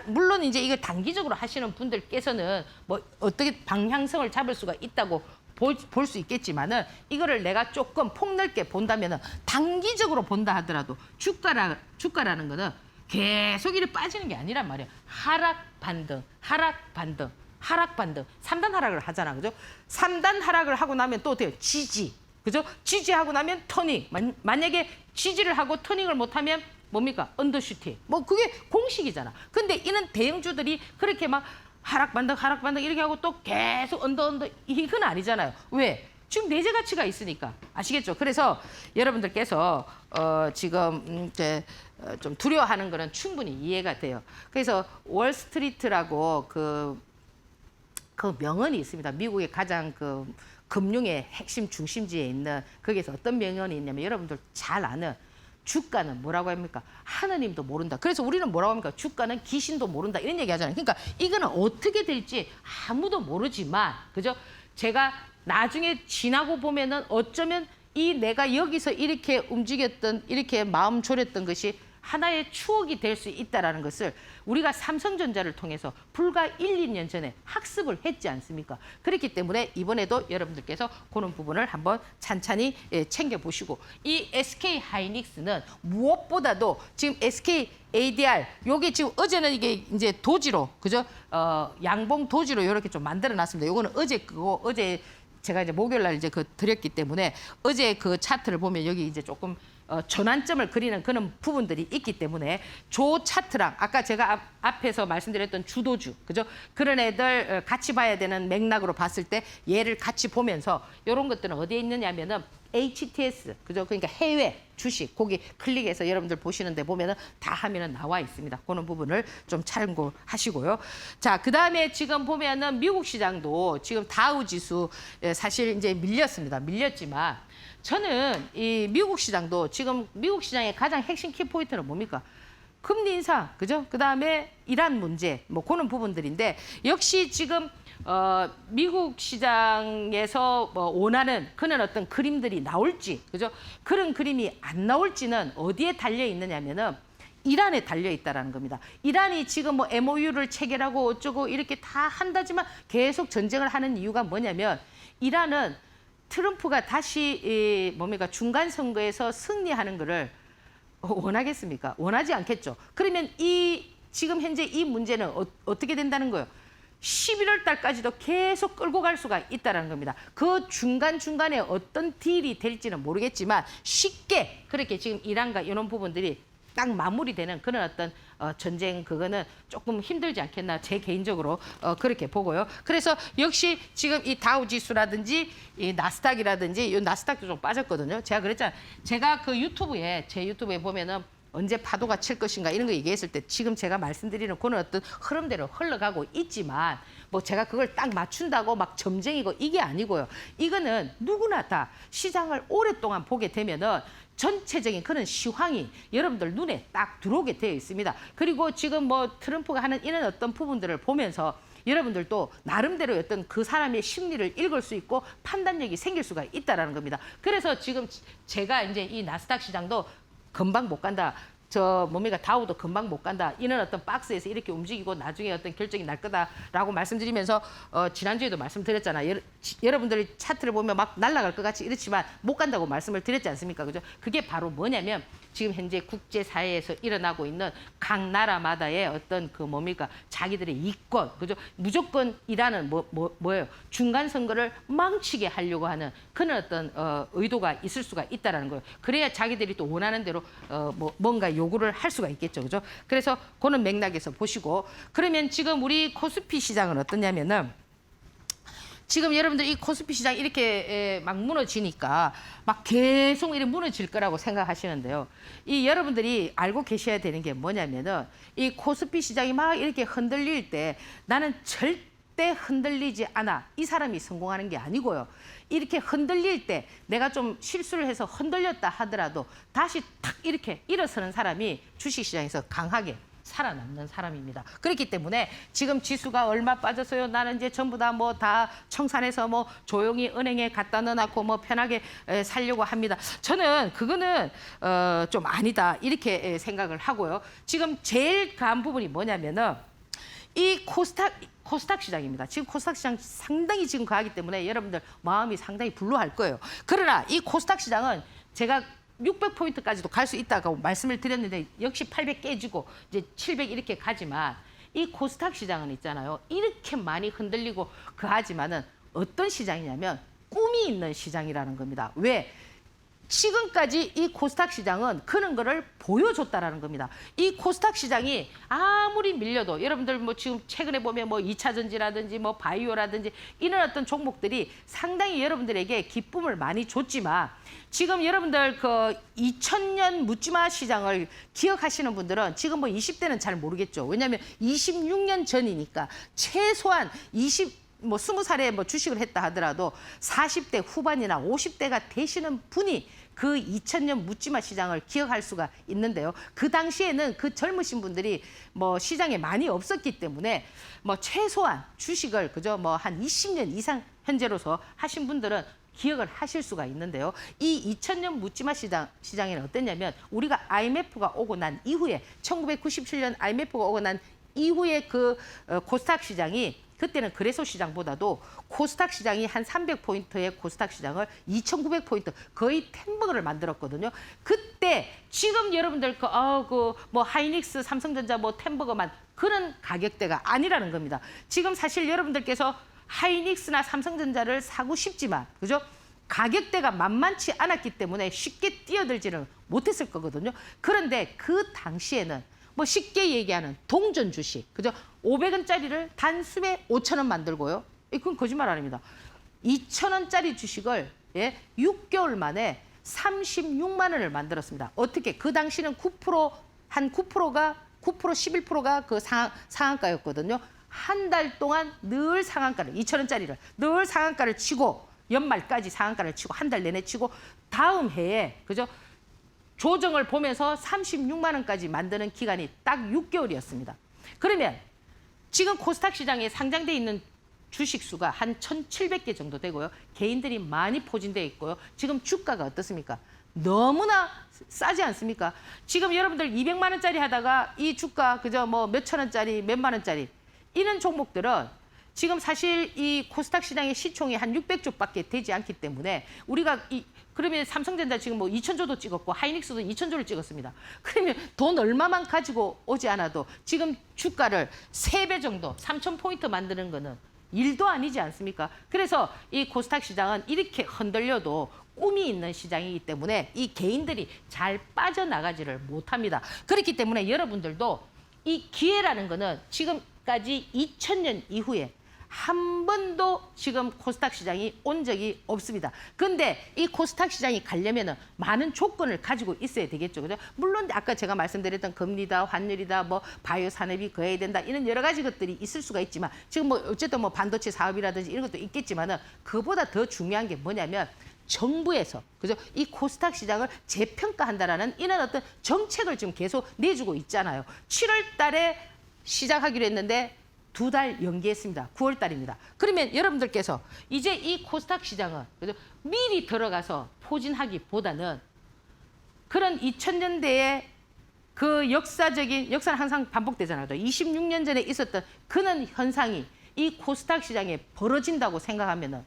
물론 이제 이거 단기적으로 하시는 분들께서는 뭐 어떻게 방향성을 잡을 수가 있다고 볼 수 있겠지만은 이거를 내가 조금 폭넓게 본다면은 단기적으로 본다 하더라도 주가라는 거는 계속 이렇게 빠지는 게 아니란 말이에요. 하락 반등, 하락 반등, 하락 반등. 3단 하락을 하잖아. 그죠? 3단 하락을 하고 나면 또 어때요? 지지. 그죠? 지지하고 나면 터닝. 만약에 지지를 하고 터닝을 못 하면 뭡니까? 언더슈팅. 뭐 그게 공식이잖아. 근데 이는 대형주들이 그렇게 막 하락 반등, 하락 반등 이렇게 하고 또 계속 언더 이건 아니잖아요. 왜? 지금 내재 가치가 있으니까 아시겠죠? 그래서 여러분들께서 지금 이제 좀 두려워하는 거는 충분히 이해가 돼요. 그래서 월스트리트라고 그 명언이 있습니다. 미국의 가장 그 금융의 핵심 중심지에 있는 거기에서 어떤 명언이 있냐면 여러분들 잘 아는 주가는 뭐라고 합니까? 하느님도 모른다. 그래서 우리는 뭐라고 합니까? 주가는 귀신도 모른다. 이런 얘기 하잖아요. 그러니까 이거는 어떻게 될지 아무도 모르지만 그죠? 제가 나중에 지나고 보면은 어쩌면 이 내가 여기서 이렇게 움직였던 이렇게 마음 졸였던 것이 하나의 추억이 될 수 있다는 것을 우리가 삼성전자를 통해서 불과 1, 2년 전에 학습을 했지 않습니까? 그렇기 때문에 이번에도 여러분들께서 그런 부분을 한번 찬찬히 챙겨보시고 이 SK 하이닉스는 무엇보다도 지금 SK ADR 요게 지금 어제는 이게 이제 도지로 그죠? 양봉 도지로 이렇게 좀 만들어 놨습니다. 요거는 어제 그거 어제 제가 이제 목요일 날 이제 그 드렸기 때문에 어제 그 차트를 보면 여기 이제 조금 전환점을 그리는 그런 부분들이 있기 때문에 조 차트랑 아까 제가 앞에서 말씀드렸던 주도주 그죠? 그런 애들 같이 봐야 되는 맥락으로 봤을 때 얘를 같이 보면서 이런 것들은 어디에 있느냐면은 HTS 그죠? 그러니까 해외 주식 거기 클릭해서 여러분들 보시는데 보면은 다 하면은 나와 있습니다. 그런 부분을 좀 참고하시고요. 자, 그다음에 지금 보면은 미국 시장도 지금 다우 지수 사실 이제 밀렸습니다. 밀렸지만 저는 이 미국 시장도 지금 미국 시장의 가장 핵심 키포인트는 뭡니까? 금리 인상, 그죠? 그다음에 이란 문제, 뭐 그런 부분들인데 역시 지금 미국 시장에서 뭐 원하는 그런 어떤 그림들이 나올지, 그죠? 그런 그림이 안 나올지는 어디에 달려 있느냐면은 이란에 달려 있다라는 겁니다. 이란이 지금 뭐 MOU를 체결하고 어쩌고 이렇게 다 한다지만 계속 전쟁을 하는 이유가 뭐냐면 이란은 트럼프가 다시 뭡니까 중간 선거에서 승리하는 거를 원하겠습니까? 원하지 않겠죠. 그러면 지금 현재 이 문제는 어떻게 된다는 거예요? 11월 달까지도 계속 끌고 갈 수가 있다는 겁니다. 그 중간중간에 어떤 딜이 될지는 모르겠지만 쉽게 그렇게 지금 이란과 이런 부분들이 딱 마무리되는 그런 어떤 전쟁 그거는 조금 힘들지 않겠나 제 개인적으로 그렇게 보고요. 그래서 역시 지금 이 다우 지수라든지 이 나스닥이라든지 이 나스닥도 좀 빠졌거든요. 제가 그랬잖아요. 제가 그 제 유튜브에 보면은 언제 파도가 칠 것인가 이런 거 얘기했을 때 지금 제가 말씀드리는 그런 어떤 흐름대로 흘러가고 있지만 뭐 제가 그걸 딱 맞춘다고 막 점쟁이고 이게 아니고요. 이거는 누구나 다 시장을 오랫동안 보게 되면은 전체적인 그런 시황이 여러분들 눈에 딱 들어오게 되어 있습니다. 그리고 지금 뭐 트럼프가 하는 이런 어떤 부분들을 보면서 여러분들도 나름대로 어떤 그 사람의 심리를 읽을 수 있고 판단력이 생길 수가 있다라는 겁니다. 그래서 지금 제가 이제 이 나스닥 시장도 금방 못 간다. 저 뭡니까 다우도 금방 못 간다. 이런 어떤 박스에서 이렇게 움직이고 나중에 어떤 결정이 날 거다라고 말씀드리면서 지난주에도 말씀드렸잖아요. 여러분들이 차트를 보면 막 날아갈 것 같이 이렇지만 못 간다고 말씀을 드렸지 않습니까? 그죠? 그게 바로 뭐냐면 지금 현재 국제사회에서 일어나고 있는 각 나라마다의 어떤 그 뭡니까 자기들의 이권, 그죠? 무조건이라는 뭐예요? 중간 선거를 망치게 하려고 하는 그런 어떤 의도가 있을 수가 있다라는 거예요. 그래야 자기들이 또 원하는 대로 뭔가 요구를 할 수가 있겠죠, 그죠? 그래서 그런 맥락에서 보시고 그러면 지금 우리 코스피 시장은 어떠냐면은. 지금 여러분들 이 코스피 시장 이렇게 막 무너지니까 막 계속 이렇게 무너질 거라고 생각하시는데요. 이 여러분들이 알고 계셔야 되는 게 뭐냐면은 이 코스피 시장이 막 이렇게 흔들릴 때 나는 절대 흔들리지 않아. 이 사람이 성공하는 게 아니고요. 이렇게 흔들릴 때 내가 좀 실수를 해서 흔들렸다 하더라도 다시 탁 이렇게 일어서는 사람이 주식시장에서 강하게 살아남는 사람입니다. 그렇기 때문에 지금 지수가 얼마 빠졌어요. 나는 이제 전부 다 뭐 다 청산해서 뭐 조용히 은행에 갖다 넣어놓고 뭐 편하게 살려고 합니다. 저는 그거는 좀 아니다 이렇게 생각을 하고요. 지금 제일 강한 부분이 뭐냐면은 이 코스닥 시장입니다. 지금 코스닥 시장 상당히 지금 강하기 때문에 여러분들 마음이 상당히 불루할 거예요. 그러나 이 코스닥 시장은 제가 600포인트까지도 갈 수 있다고 말씀을 드렸는데 역시 800 깨지고 이제 700 이렇게 가지만 이 코스닥 시장은 있잖아요. 이렇게 많이 흔들리고 그하지만은 어떤 시장이냐면 꿈이 있는 시장이라는 겁니다. 왜? 지금까지 이 코스닥 시장은 그런 거를 보여줬다라는 겁니다. 이 코스닥 시장이 아무리 밀려도 여러분들 뭐 지금 최근에 보면 뭐 2차 전지라든지 뭐 바이오라든지 이런 어떤 종목들이 상당히 여러분들에게 기쁨을 많이 줬지만 지금 여러분들 그 2000년 묻지마 시장을 기억하시는 분들은 지금 뭐 20대는 잘 모르겠죠. 왜냐하면 26년 전이니까 최소한 20살에 뭐 주식을 했다 하더라도 40대 후반이나 50대가 되시는 분이 그 2000년 묻지마 시장을 기억할 수가 있는데요. 그 당시에는 그 젊으신 분들이 뭐 시장에 많이 없었기 때문에 뭐 최소한 주식을 그저 뭐 한 20년 이상 현재로서 하신 분들은 기억을 하실 수가 있는데요. 이 2000년 묻지마 시장에는 어땠냐면 우리가 IMF가 오고 난 이후에 1997년 IMF가 오고 난 이후에 그 코스닥 시장이 그때는 거래소 시장보다도 코스닥 시장이 한 300포인트의 코스닥 시장을 2,900포인트 거의 템버거를 만들었거든요. 그때 지금 여러분들 뭐 하이닉스, 삼성전자 뭐 템버거만 그런 가격대가 아니라는 겁니다. 지금 사실 여러분들께서 하이닉스나 삼성전자를 사고 싶지만 그죠? 가격대가 만만치 않았기 때문에 쉽게 뛰어들지는 못했을 거거든요. 그런데 그 당시에는 뭐 쉽게 얘기하는 동전 주식, 그죠? 500원짜리를 단숨에 5,000원 만들고요. 그건 거짓말 아닙니다. 2,000원짜리 주식을 6개월 만에 36만 원을 만들었습니다. 어떻게? 그 당시는 9% 한 9%가 11%가 그 상한가였거든요. 한 달 동안 늘 상한가를 2,000원짜리를 늘 상한가를 치고 연말까지 상한가를 치고 한 달 내내 치고 다음 해에 그죠? 조정을 보면서 36만 원까지 만드는 기간이 딱 6개월이었습니다. 그러면 지금 코스닥 시장에 상장돼 있는 주식 수가 한 1,700개 정도 되고요. 개인들이 많이 포진돼 있고요. 지금 주가가 어떻습니까? 너무나 싸지 않습니까? 지금 여러분들 200만 원짜리 하다가 이 주가 그저 뭐 몇천 원짜리, 몇만 원짜리 이런 종목들은 지금 사실 이 코스닥 시장의 시총이 한 600조밖에 되지 않기 때문에 우리가 그러면 삼성전자 지금 뭐 2,000조도 찍었고 하이닉스도 2,000조를 찍었습니다. 그러면 돈 얼마만 가지고 오지 않아도 지금 주가를 3배 정도 3,000포인트 만드는 거는 일도 아니지 않습니까? 그래서 이 코스닥 시장은 이렇게 흔들려도 꿈이 있는 시장이기 때문에 이 개인들이 잘 빠져나가지를 못합니다. 그렇기 때문에 여러분들도 이 기회라는 거는 지금까지 2000년 이후에 한 번도 지금 코스닥 시장이 온 적이 없습니다. 근데 이 코스닥 시장이 가려면은 많은 조건을 가지고 있어야 되겠죠. 그죠? 물론 아까 제가 말씀드렸던 금리다, 환율이다, 뭐 바이오 산업이 거해야 된다. 이런 여러 가지 것들이 있을 수가 있지만 지금 뭐 어쨌든 뭐 반도체 사업이라든지 이런 것도 있겠지만은 그보다 더 중요한 게 뭐냐면 정부에서 그죠? 이 코스닥 시장을 재평가한다라는 이런 어떤 정책을 지금 계속 내주고 있잖아요. 7월 달에 시작하기로 했는데 2달 연기했습니다. 9월 달입니다. 그러면 여러분들께서 이제 이 코스닥 시장은 그죠? 미리 들어가서 포진하기보다는 그런 2000년대의 그 역사는 항상 반복되잖아요. 26년 전에 있었던 그런 현상이 이 코스닥 시장에 벌어진다고 생각하면은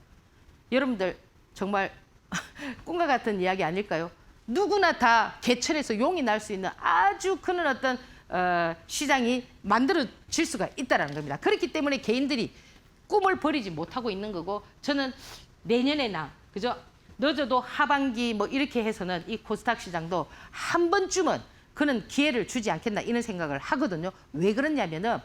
여러분들 정말 꿈과 같은 이야기 아닐까요? 누구나 다 개천에서 용이 날 수 있는 아주 그런 어떤 시장이 만들어질 수가 있다는 겁니다. 그렇기 때문에 개인들이 꿈을 버리지 못하고 있는 거고 저는 내년에나 그죠? 늦어도 하반기 뭐 이렇게 해서는 이 코스닥 시장도 한 번쯤은 그런 기회를 주지 않겠나 이런 생각을 하거든요. 왜 그러냐면은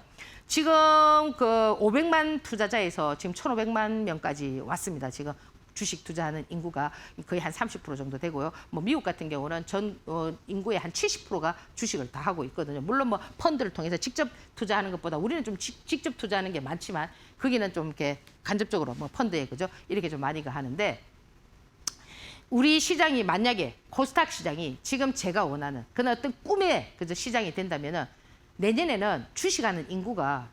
지금 그 500만 투자자에서 지금 1,500만 명까지 왔습니다. 지금 주식 투자하는 인구가 거의 한 30% 정도 되고요. 뭐 미국 같은 경우는 전 인구의 한 70%가 주식을 다 하고 있거든요. 물론 뭐 펀드를 통해서 직접 투자하는 것보다 우리는 좀 직접 투자하는 게 많지만 거기는 좀 이렇게 간접적으로 뭐 펀드에 그죠? 이렇게 좀 많이가 하는데 우리 시장이 만약에 코스닥 시장이 지금 제가 원하는 그런 어떤 꿈의 그저 시장이 된다면은 내년에는 주식하는 인구가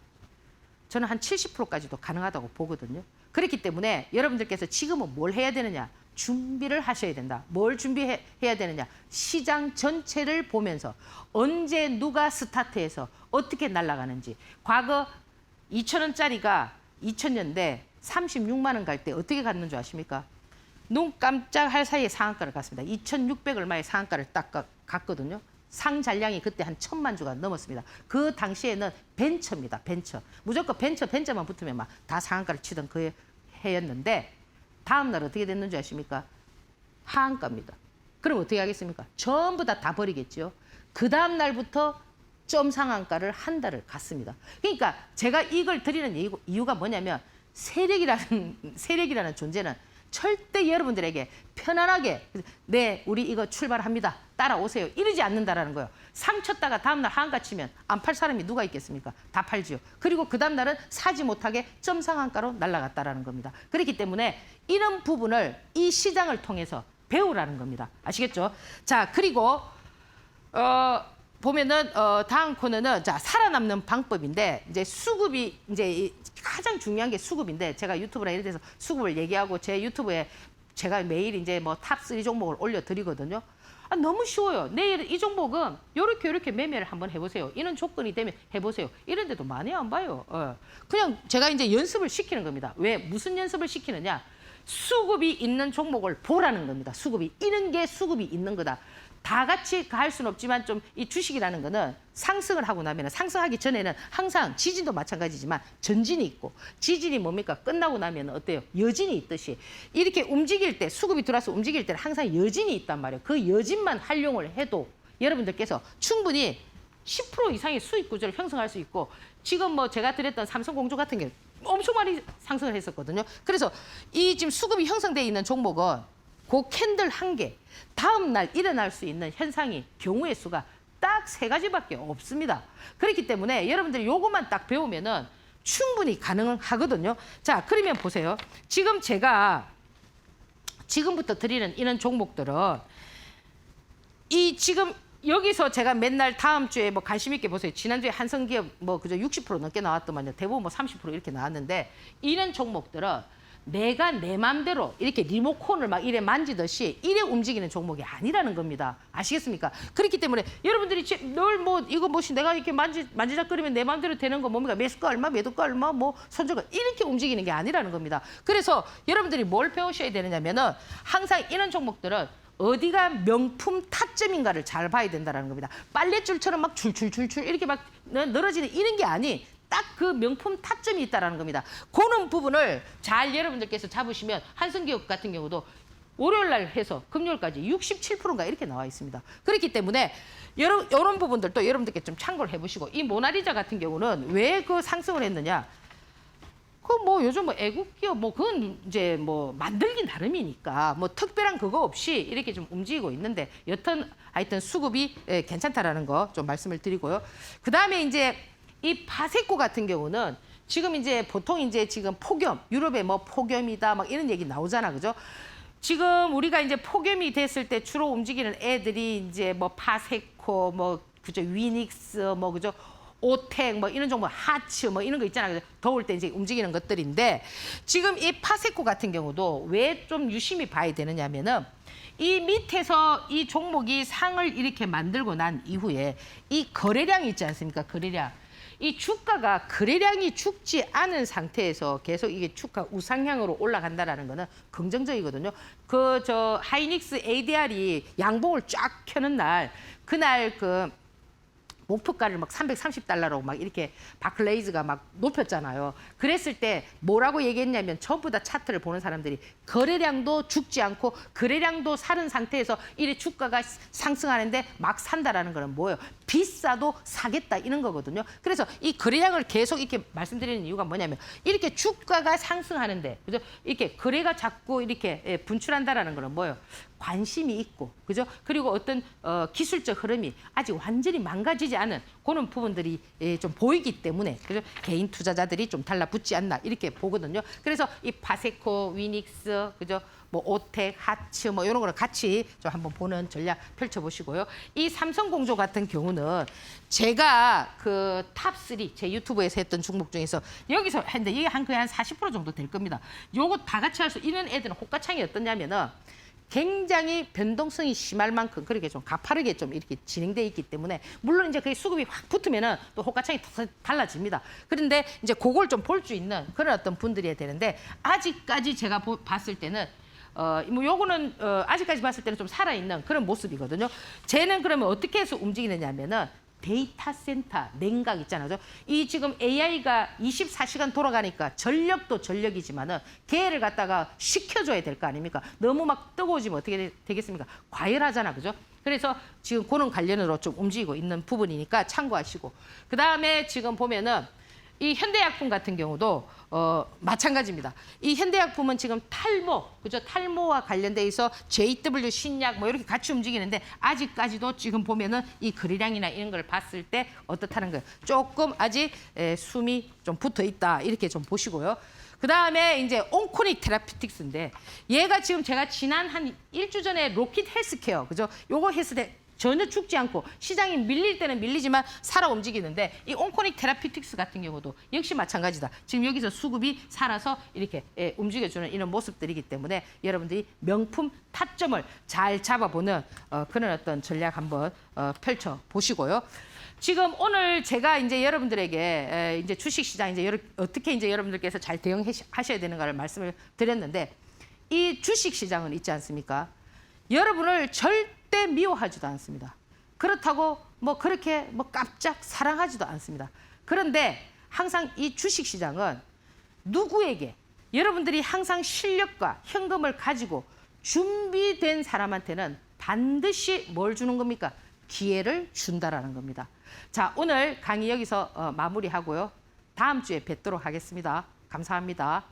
저는 한 70%까지도 가능하다고 보거든요. 그렇기 때문에 여러분들께서 지금은 뭘 해야 되느냐? 준비를 하셔야 된다. 뭘 준비해야 되느냐? 시장 전체를 보면서 언제 누가 스타트해서 어떻게 날아가는지. 과거 2,000원짜리가 2000년대 36만 원 갈 때 어떻게 갔는 줄 아십니까? 눈 깜짝할 사이에 상한가를 갔습니다. 2,600 얼마의 상한가를 딱 갔거든요. 상잔량이 그때 한 1,000만 주가 넘었습니다. 그 당시에는 벤처입니다. 벤처. 무조건 벤처만 붙으면 막 다 상한가를 치던 그 해였는데 다음 날 어떻게 됐는지 아십니까? 하한가입니다. 그럼 어떻게 하겠습니까? 전부 다 버리겠죠. 그 다음 날부터 점 상한가를 한 달을 갔습니다. 그러니까 제가 이걸 드리는 이유가 뭐냐면 세력이라는 존재는 절대 여러분들에게 편안하게 네 우리 이거 출발합니다 따라오세요 이러지 않는다라는 거예요. 상쳤다가 다음날 하한가 치면 안 팔 사람이 누가 있겠습니까? 다 팔지요. 그리고 그 다음날은 사지 못하게 점상한가로 날아갔다라는 겁니다. 그렇기 때문에 이런 부분을 이 시장을 통해서 배우라는 겁니다. 아시겠죠? 자 그리고 보면은 다음 코너는 자 살아남는 방법인데 이제 수급이 이제 가장 중요한 게 수급인데 제가 유튜브나 이런 데서 수급을 얘기하고 제 유튜브에 제가 매일 이제 뭐 탑3 종목을 올려드리거든요. 아, 너무 쉬워요. 내일 이 종목은 요렇게 매매를 한번 해보세요. 이런 조건이 되면 해보세요. 이런 데도 많이 안 봐요. 그냥 제가 이제 연습을 시키는 겁니다. 왜? 무슨 연습을 시키느냐? 수급이 있는 종목을 보라는 겁니다. 수급이. 이런 게 수급이 있는 거다. 다 같이 갈 수는 없지만 좀 이 주식이라는 거는 상승을 하고 나면 상승하기 전에는 항상 지진도 마찬가지지만 전진이 있고 지진이 뭡니까? 끝나고 나면 어때요? 여진이 있듯이 이렇게 움직일 때 수급이 들어와서 움직일 때는 항상 여진이 있단 말이에요. 그 여진만 활용을 해도 여러분들께서 충분히 10% 이상의 수익 구조를 형성할 수 있고 지금 뭐 제가 드렸던 삼성공조 같은 경우 엄청 많이 상승을 했었거든요. 그래서 이 지금 수급이 형성되어 있는 종목은 그 캔들 한 개, 다음 날 일어날 수 있는 현상이 경우의 수가 딱 3가지밖에 없습니다. 그렇기 때문에 여러분들이 요것만 딱 배우면은 충분히 가능하거든요. 자, 그러면 보세요. 지금 제가 지금부터 드리는 이런 종목들은 이 지금 여기서 제가 맨날 다음 주에 뭐 관심 있게 보세요. 지난주에 한성기업 뭐 그저 60% 넘게 나왔더만요. 대부분 뭐 30% 이렇게 나왔는데 이런 종목들은 내가 내 맘대로 이렇게 리모컨을 막 이래 만지듯이 이래 움직이는 종목이 아니라는 겁니다. 아시겠습니까? 그렇기 때문에 여러분들이 늘 뭐 이거 뭐시 내가 이렇게 만지작거리면 내 맘대로 되는 거 뭡니까? 매수가 얼마, 매도가 얼마, 뭐 손절가 이렇게 움직이는 게 아니라는 겁니다. 그래서 여러분들이 뭘 배우셔야 되느냐면은 항상 이런 종목들은 어디가 명품 타점인가를 잘 봐야 된다는 겁니다. 빨랫줄처럼 막 줄줄줄줄 이렇게 막 늘어지는 이런 게 아니 딱 그 명품 타점이 있다는 겁니다. 그런 부분을 잘 여러분들께서 잡으시면 한성기업 같은 경우도 월요일 날 해서 금요일까지 67%인가 이렇게 나와 있습니다. 그렇기 때문에 이런 부분들도 여러분들께 좀 참고를 해보시고 이 모나리자 같은 경우는 왜 그 상승을 했느냐. 그 뭐 요즘 뭐 애국 기업 뭐 그건 이제 뭐 만들기 나름이니까 뭐 특별한 그거 없이 이렇게 좀 움직이고 있는데 여튼 하여튼 수급이 괜찮다라는 거 좀 말씀을 드리고요. 그다음에 이제 이 파세코 같은 경우는 지금 이제 보통 이제 지금 폭염, 유럽에 뭐 폭염이다 막 이런 얘기 나오잖아. 그죠? 지금 우리가 이제 폭염이 됐을 때 주로 움직이는 애들이 이제 뭐 파세코 뭐 그죠? 위닉스 뭐 그죠? 오텍 뭐 이런 종목 하츠 뭐 이런 거 있잖아요. 더울 때 이제 움직이는 것들인데 지금 이 파세코 같은 경우도 왜 좀 유심히 봐야 되느냐면은 이 밑에서 이 종목이 상을 이렇게 만들고 난 이후에 이 거래량이 있지 않습니까? 거래량. 이 주가가 거래량이 죽지 않은 상태에서 계속 이게 주가 우상향으로 올라간다라는 거는 긍정적이거든요. 그 저 하이닉스 ADR이 양봉을 쫙 켜는 날 그날 그 목표가를 막 330달러로 막 이렇게 바클레이즈가 막 높였잖아요. 그랬을 때 뭐라고 얘기했냐면 전부 다 차트를 보는 사람들이 거래량도 죽지 않고 거래량도 사는 상태에서 이래 주가가 상승하는데 막 산다라는 거는 뭐예요? 비싸도 사겠다 이런 거거든요. 그래서 이 거래량을 계속 이렇게 말씀드리는 이유가 뭐냐면 이렇게 주가가 상승하는데 그죠? 이렇게 거래가 자꾸 이렇게 분출한다라는 거는 뭐예요? 관심이 있고 그죠? 그리고 어떤 기술적 흐름이 아직 완전히 망가지지 않은 그런 부분들이 좀 보이기 때문에 그죠? 개인 투자자들이 좀 달라붙지 않나 이렇게 보거든요. 그래서 이 파세코, 위닉스 그죠? 뭐 오텍, 하츠 뭐 이런 거를 같이 좀 한번 보는 전략 펼쳐보시고요. 이 삼성공조 같은 경우는 제가 그 탑3 제 유튜브에서 했던 종목 중에서 여기서 했는데 이게 거의 한 40% 정도 될 겁니다. 요거 다 같이 할 수 있는 애들은 호가창이 어떠냐면은 굉장히 변동성이 심할 만큼 그렇게 좀 가파르게 좀 이렇게 진행돼 있기 때문에 물론 이제 그 수급이 확 붙으면은 또 호가창이 달라집니다. 그런데 이제 그걸 좀 볼 수 있는 그런 어떤 분들이어야 되는데 아직까지 제가 봤을 때는 뭐 요거는 아직까지 봤을 때는 좀 살아있는 그런 모습이거든요. 쟤는 그러면 어떻게 해서 움직이느냐면은 데이터 센터, 냉각 있잖아요. 이 지금 AI가 24시간 돌아가니까 전력도 전력이지만은 걔를 갖다가 식혀줘야 될 거 아닙니까? 너무 막 뜨거워지면 어떻게 되겠습니까? 과열하잖아, 그죠? 그래서 지금 그런 관련으로 좀 움직이고 있는 부분이니까 참고하시고. 그 다음에 지금 보면은 이 현대약품 같은 경우도 마찬가지입니다. 이 현대약품은 지금 탈모, 그죠? 탈모와 관련돼 있어 JW 신약 뭐 이렇게 같이 움직이는데 아직까지도 지금 보면은 이 거래량이나 이런 걸 봤을 때 어떻다는 거예요. 조금 아직 숨이 좀 붙어 있다 이렇게 좀 보시고요. 그 다음에 이제 온코닉 테라피틱스인데 얘가 지금 제가 지난 한 일주 전에 로킷 헬스케어, 그죠? 요거 했을 때 전혀 죽지 않고 시장이 밀릴 때는 밀리지만 살아 움직이는데 이 온코닉 테라피틱스 같은 경우도 역시 마찬가지다. 지금 여기서 수급이 살아서 이렇게 움직여주는 이런 모습들이기 때문에 여러분들이 명품 타점을 잘 잡아보는 그런 어떤 전략 한번 펼쳐 보시고요. 지금 오늘 제가 이제 여러분들에게 이제 주식시장 이제 어떻게 이제 여러분들께서 잘 대응하셔야 되는가를 말씀을 드렸는데 이 주식시장은 있지 않습니까? 여러분을 절대 미워하지도 않습니다. 그렇다고 뭐 그렇게 뭐 깜짝 사랑하지도 않습니다. 그런데 항상 이 주식시장은 누구에게 여러분들이 항상 실력과 현금을 가지고 준비된 사람한테는 반드시 뭘 주는 겁니까? 기회를 준다라는 겁니다. 자, 오늘 강의 여기서 마무리하고요. 다음 주에 뵙도록 하겠습니다. 감사합니다.